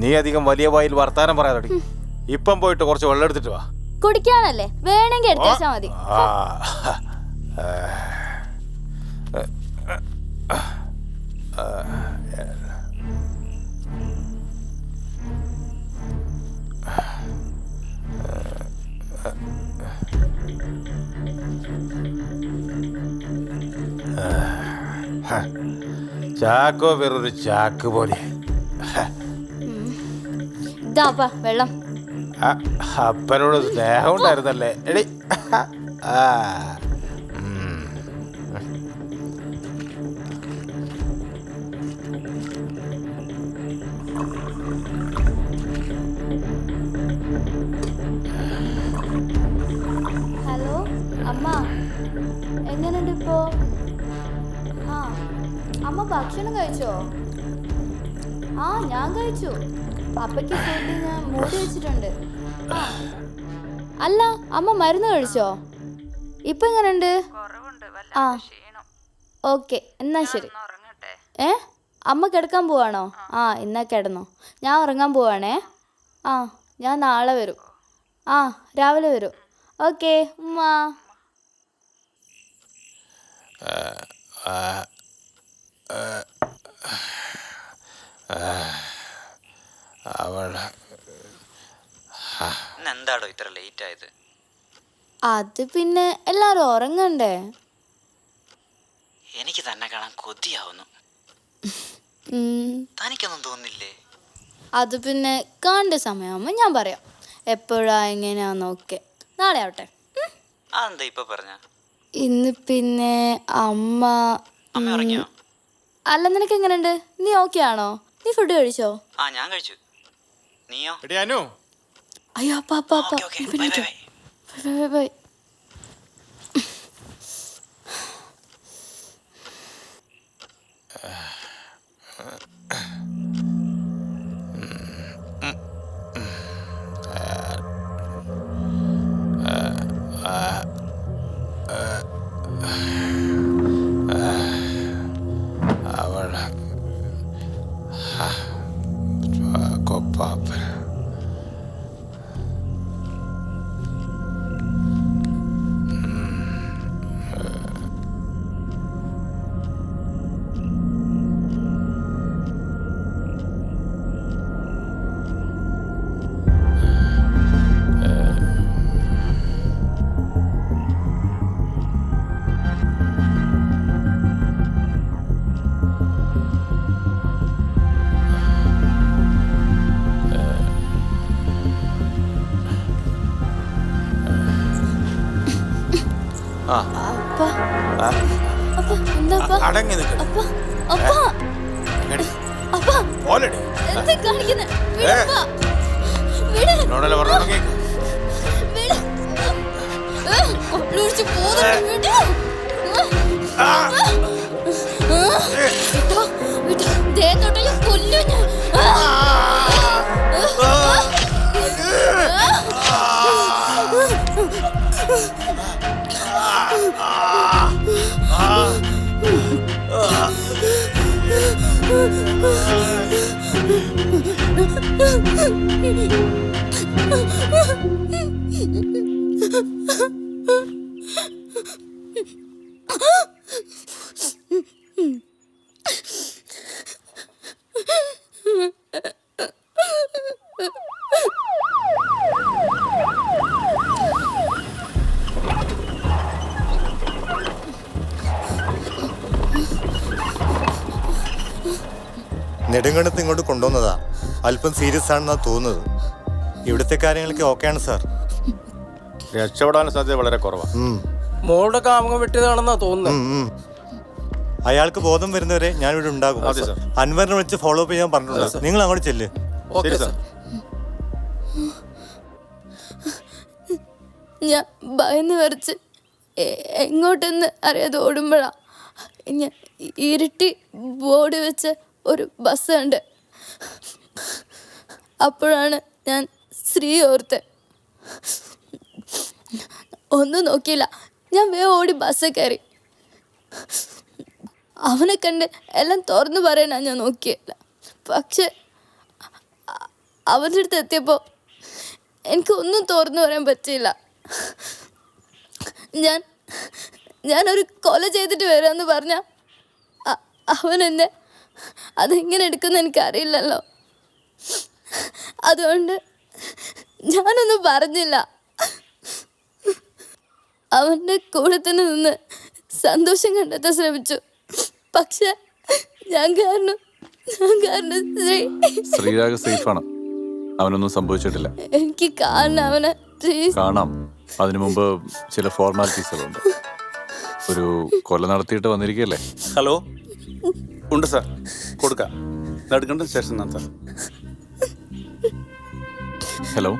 നീ അധികം വലിയ വായിൽ വർത്താനം പറയാതെ. ഇപ്പം പോയിട്ട് കുറച്ച് വെള്ളം എടുത്തിട്ട് വാ. കുടിക്കാനല്ലേ, വേണമെങ്കിൽ എടുത്തേച്ചാ മതി. ചാക്കോ വേറൊരു ചാക്ക് പോലെ. ഇതാപ്പാ വെള്ളം. അപ്പനോട് സ്നേഹം ഉണ്ടായിരുന്നല്ലേ എടി. ഭക്ഷണം കഴിച്ചോ? ആ ഞാൻ കഴിച്ചു. അപ്പയ്ക്ക് ഫുഡ് ഞാൻ മൂടി വെച്ചിട്ടുണ്ട്. അല്ല അമ്മ മരുന്ന് കഴിച്ചോ? ഇപ്പൊ എങ്ങനെയുണ്ട്? ആ ഓക്കെ എന്നാ ശരി. അമ്മ കിടക്കാൻ പോവാണോ? ആ എന്നാ കിടന്നോ. ഞാൻ ഉറങ്ങാൻ പോവാണേ. ആ ഞാൻ നാളെ വരും. ആ രാവിലെ വരും. ഓക്കെ ഉമ്മ. എന്താടോ ഇത്ര ലേറ്റ് ആയത്? അത് പിന്നെ എല്ലാരും ഉറങ്ങണ്ടേ? എനിക്ക് തന്നെ കാണാൻ കൊതിയാവുന്നു. തനിക്കൊന്നും തോന്നില്ലേ? അത് പിന്നെ കാണേണ്ട സമയമാകുമ്പോൾ ഞാൻ പറയാം എപ്പോഴാ എങ്ങനെയാന്നൊക്കെ. നാളെ ആവട്ടെ. അതെന്താ ഇപ്പൊ പറഞ്ഞ? ഇന്ന് പിന്നെ അമ്മ ഉറങ്ങിയോ? അല്ല നിനക്ക് എങ്ങനെയുണ്ട്? നീ ഓക്കെ ആണോ? നീ ഫുഡ് കഴിച്ചോ? ആ ഞാൻ കഴിച്ചു. നീയോ? അയ്യോ അപ്പ അപ്പ അപ്പ ബൈ ബൈ. അടങ്ങി നെടുങ്കണ്ടത്ത് ഇങ്ങോട്ട് കൊണ്ടുവന്നതാ. അല്പം സീരിയസ് ആണെന്നാ തോന്നുന്നത്. ഇവിടുത്തെ കാര്യങ്ങളൊക്കെ ഓക്കെയാണ് സാർ. രക്ഷപ്പെടാൻ സാധ്യത വളരെ കുറവാണ്. മോളുടെ കാമുകം വെട്ടിയതാണെന്നാ തോന്നുന്നത്. അയാൾക്ക് ബോധം വരുന്നവരെ ഞാൻ ഇവിടെ ഉണ്ടാകും. അൻവറിനെ വിളിച്ച് ഫോളോ അപ്പ് ചെയ്യാൻ പറഞ്ഞിട്ടുണ്ട്. നിങ്ങൾ അങ്ങോട്ട് ചെല്ല്. ഞാൻ ഭയന്ന് വരച്ച് എങ്ങോട്ടെന്ന് അറിയാതെ ഓടുമ്പോഴാ ഞാൻ ഇരുട്ടി ബോർഡ് വെച്ച ഒരു ബസ് ഉണ്ട്. അപ്പോഴാണ് ഞാൻ ശ്രീ ഓർത്ത്. ഒന്നും നോക്കിയില്ല, ഞാൻ വേഗം ഓടി ബസ്സിൽ കയറി. അവനെ കണ്ട് എല്ലാം തുറന്നു പറയാനാ ഞാൻ നോക്കിയില്ല. പക്ഷെ അവൻ്റെ അടുത്ത് എത്തിയപ്പോൾ എനിക്കൊന്നും തുറന്നു പറയാൻ പറ്റിയില്ല. ഞാനൊരു കൊല ചെയ്തിട്ട് വരാമെന്ന് പറഞ്ഞാൽ അവൻ എന്നെ അതെങ്ങനെ എടുക്കുന്ന എനിക്കറിയില്ലല്ലോ. അതുകൊണ്ട് ഞാനൊന്നും പറഞ്ഞില്ല. അവൻ്റെ കൂടെ തന്നെ നിന്ന് സന്തോഷം കണ്ടെത്താൻ ശ്രമിച്ചു. പക്ഷെ ഞാൻ കാരണം ശ്രീരാഗ് സേഫാണ്. അവനൊന്നും സംഭവിച്ചിട്ടില്ല. എനിക്ക് കാണാൻ അവനെ കാണാം. അതിനു മുമ്പ് ചില ഫോർമാലിറ്റീസുകളുണ്ട്. ഒരു കൊല നടത്തിയിട്ട് വന്നിരിക്കല്ലേ? ഹലോ, ഉണ്ട് സാർ, കൊടുക്കാം. നെടുങ്കണ്ടം സ്റ്റേഷനിലാണ് സാർ. ഹലോ,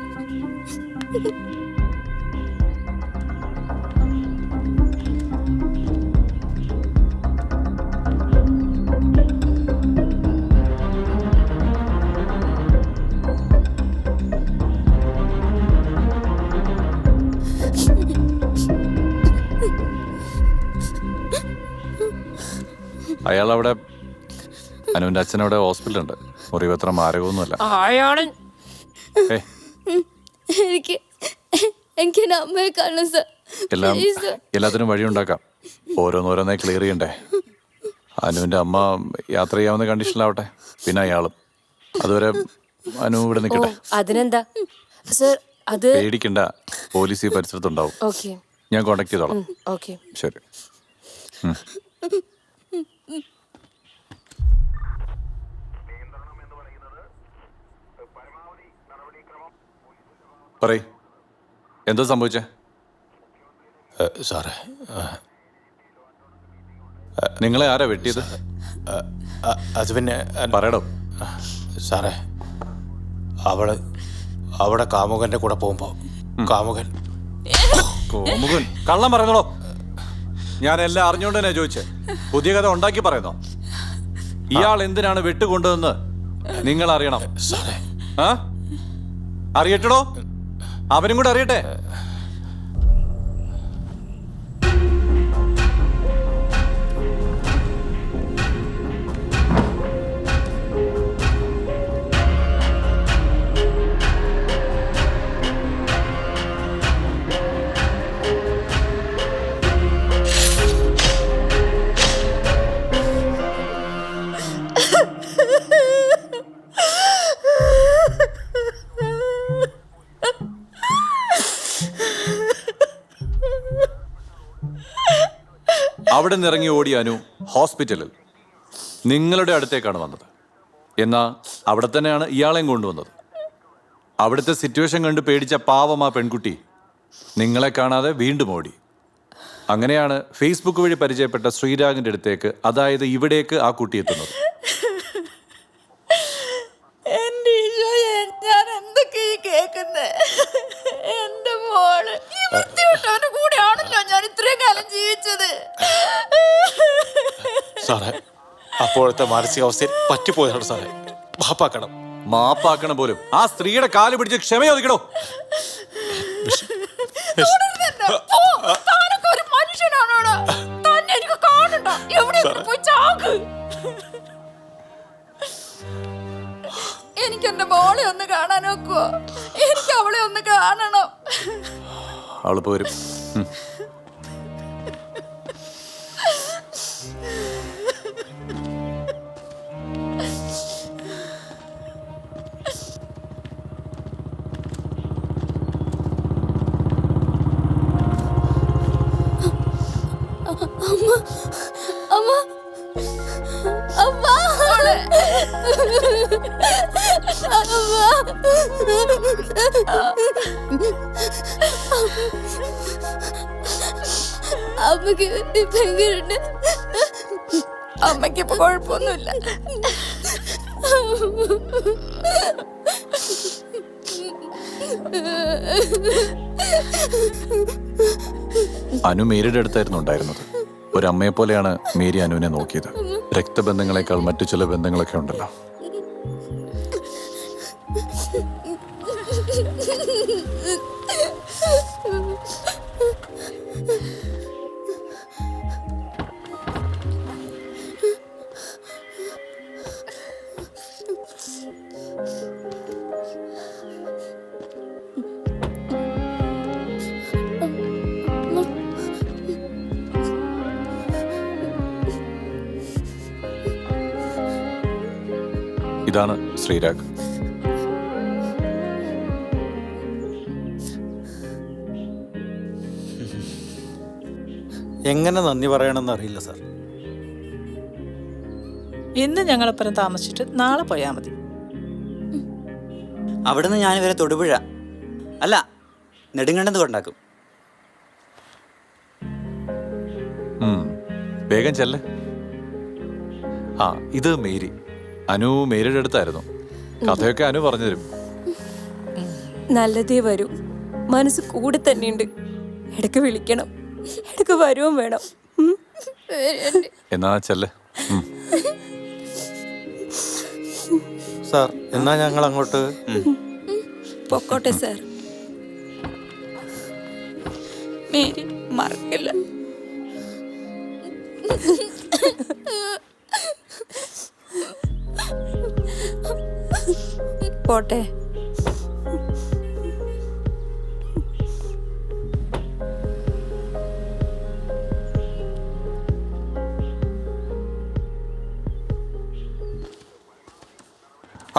അയാളവിടെ അനുവിൻ്റെ അച്ഛനവിടെ ഹോസ്പിറ്റലുണ്ട്. മുറിവ് അത്ര മാരകമൊന്നുമല്ല. അയാള് ഏ എനിക്ക് എനിക്ക് എൻ്റെ അമ്മയെ കാണണം സർ. എല്ലാത്തിനും വഴിയുണ്ടാക്കാം. ഓരോന്നോരോന്നേ ക്ലിയർ ചെയ്യണ്ടേ. അനുവിൻ്റെ അമ്മ യാത്ര ചെയ്യാവുന്ന കണ്ടീഷനിലാവട്ടെ. പിന്നെ അയാളും അതുവരെ അനു ഇവിടെ നിൽക്കട്ടെ. അതിനെന്താ സർ? അത് പേടിക്കണ്ട, പോലീസ് ഈ പരിസരത്തുണ്ടാവും. ഓക്കെ, ഞാൻ കോണ്ടാക്ട് ചെയ്തോളാം. ഓക്കെ. ശരി. പറയ്, എന്താ സംഭവിച്ചേ? സാറേ, നിങ്ങളെ ആരാ വെട്ടിയത്? അത് പിന്നെ പറയടോ. സാറേ, അവിടെ കാമുകന്റെ കൂടെ പോകുമ്പോ കാമുകൻ കള്ളം പറയുന്നോ? ഞാൻ എല്ലാം അറിഞ്ഞുകൊണ്ട് തന്നെ ചോദിച്ചേ. പുതിയ കഥ ഉണ്ടാക്കി പറയുന്നോ? ഇയാൾ എന്തിനാണ് വെട്ടുകൊണ്ടതെന്ന് നിങ്ങൾ അറിയണം. സാറേ, അറിയട്ടോ? അവനും കൂടെ അറിയട്ടെ. അവിടെ നിന്ന് ഇറങ്ങി ഓടിയ അനു ഹോസ്പിറ്റലിൽ നിങ്ങളുടെ അടുത്തേക്കാണ് വന്നത്. എന്നാൽ അവിടെ തന്നെയാണ് ഇയാളെയും കൊണ്ടുവന്നത്. അവിടുത്തെ സിറ്റുവേഷൻ കണ്ട് പേടിച്ച പാവം ആ പെൺകുട്ടി നിങ്ങളെ കാണാതെ വീണ്ടും ഓടി. അങ്ങനെയാണ് ഫേസ്ബുക്ക് വഴി പരിചയപ്പെട്ട ശ്രീരാഗിന്റെ അടുത്തേക്ക്, അതായത് ഇവിടേക്ക് ആ കുട്ടി എത്തുന്നത്. ഞാൻ എന്തൊക്കെ ഈ കേൾക്കുന്നേ? എന്റെ മോള് ഈ വൃത്തികെട്ടവന്റെ കൂടെയാണല്ലോ ഞാൻ ഇത്രയും കാലം ജീവിച്ചത്. സാറേ, അപ്പോഴത്തെ മാനസികാവസ്ഥയിൽ പറ്റിപ്പോയതാണ് സാറേ. മാപ്പാക്കണം. മാപ്പാക്കണം പോലും ആ സ്ത്രീയുടെ കാല് പിടിച്ച് ക്ഷമ ചോദിക്കണോ? ഒരു മനുഷ്യനാണോടാ? തന്നെ എനിക്ക് കാണണ്ട. എവിടെയെങ്കിലും പോയി ചാക്ക്. എനിക്ക് എന്റെ മോളെ ഒന്ന് കാണാൻ നോക്കുവോ? എനിക്ക് അവളെ ഒന്ന് കാണണം. അവള് പോരും. അമ്മ, അമ്മ, അമ്മക്ക് ഇപ്പൊ എങ്ങനെയുണ്ട്? അമ്മയ്ക്ക് ഇപ്പൊ കുഴപ്പമൊന്നുമില്ല. അനു മേരിയുടെ അടുത്തായിരുന്നു ഉണ്ടായിരുന്നത്. ഒരമ്മയെ പോലെയാണ് മേരി അനുവിനെ നോക്കിയത്. രക്തബന്ധങ്ങളെക്കാൾ മറ്റു ചില ബന്ധങ്ങളൊക്കെ ഉണ്ടല്ലോ. ഇതാണ് ശ്രീരാഗ്. എങ്ങനെ നന്ദി പറയണമെന്ന് അറിയില്ല സാർ. ഇന്ന് ഞങ്ങളൊപ്പം താമസിച്ചിട്ട് നാളെ പോയാൽ മതി. അവിടുന്ന് ഞാൻ ഇവരെ തൊടുപുഴ അല്ല നെടുങ്കണ്ടെന്ന് കൊണ്ടാക്കും. വേഗം ചെല്ല്. ആ, ഇത് മേരി. അനു മേരിയുടെ അടുത്തായിരുന്നു. കഥയൊക്കെ അനു പറഞ്ഞു തരും. നല്ലതേ വരൂ. മനസ്സ് കൂടെ തന്നെയുണ്ട്. ഇടയ്ക്ക് വിളിക്കണം, ഇടയ്ക്ക് വരുവും വേണം. എന്നാ ചെല്ല്. സാർ, എന്നാ ഞങ്ങൾ അങ്ങോട്ട് പൊക്കോട്ടെ സാർ. മേരി മറക്കില്ല. പോട്ടെ.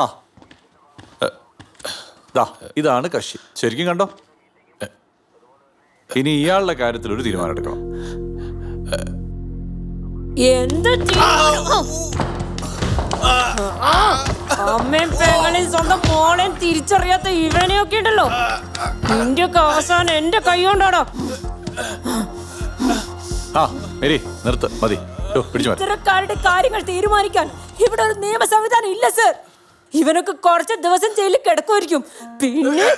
ആ ദാ ഇതാണ് കക്ഷി. ശരിക്കും കണ്ടോ? ഇനി ഇയാളുടെ കാര്യത്തിൽ ഒരു തീരുമാനം എടുക്കണം. എന്ത് അമ്മയും പെങ്ങളെയും സ്വന്തം മോളെയും തിരിച്ചറിയാത്ത ഇവനെയൊക്കെ ഉണ്ടല്ലോ, നിന്റെ അവസാനം എന്റെ കൈ കൊണ്ടാടോ. ആ മേരി നിർത്ത്, മതി. പിടിച്ചു മാറ്റി. ഇത്തരക്കാരുടെ കാര്യങ്ങൾ തീരുമാനിക്കാൻ ഇവിടെ ഒരു നിയമ സംവിധാനം ഇല്ല സർ. ഇവനൊക്കെ കുറച്ച് ദിവസം ജയിലിൽ കിടക്കുമായിരിക്കും. പിന്നെ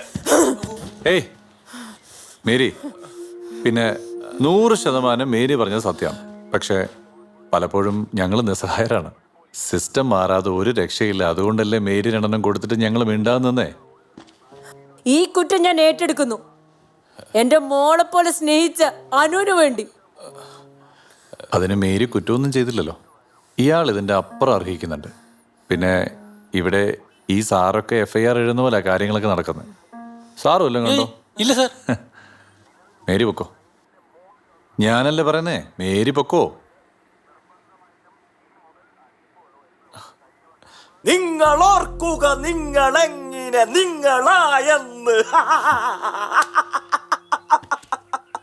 ഏയ് മേരി, പിന്നെ 100% മേരി പറഞ്ഞത് സത്യമാണ്. പക്ഷേ പലപ്പോഴും ഞങ്ങൾ നിസ്സഹായരാണ്. സിസ്റ്റം മാറാതെ ഒരു രക്ഷയില്ല. അതുകൊണ്ടല്ലേ മേരി 2 കൊടുത്തിട്ട് ഞങ്ങൾ മിണ്ടാന്നേ. ഈ കുറ്റം ഞാൻ ഏറ്റെടുക്കുന്നു. എന്റെ മോളെ പോലെ സ്നേഹിച്ച അനുവിന് വേണ്ടി. അതിന് മേരി കുറ്റമൊന്നും ചെയ്തില്ലല്ലോ. ഇയാൾ ഇതിൻ്റെ അപ്പുറം അർഹിക്കുന്നുണ്ട്. പിന്നെ ഇവിടെ ഈ സാറൊക്കെ FIR എഴുതുന്ന പോലെ കാര്യങ്ങളൊക്കെ നടക്കുന്നത്. സാറും എല്ലാം കണ്ടോ? ഇല്ല സാർ. മേരി പൊക്കോ. ഞാനല്ലേ പറയുന്നേ, മേരി പൊക്കോ. നിങ്ങൾ ഓർക്കുക നിങ്ങളെങ്ങനെ നിങ്ങളായെന്ന്.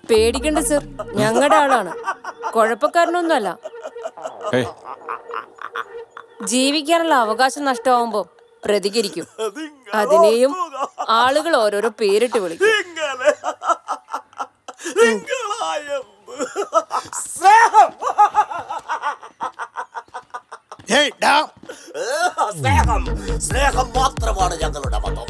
പേടിക്കണ്ട സർ, ഞങ്ങളുടെ ആളാണ്, കുഴപ്പക്കാരനൊന്നുമല്ല. ജീവിക്കാനുള്ള അവകാശം നഷ്ടമാകുമ്പോ പ്രതികരിക്കും. അതിനെയും ആളുകൾ ഓരോരോ പേരിട്ട് വിളിക്കും. സ്നേഹം മാത്രമാണ് ഞങ്ങളുടെ മതം.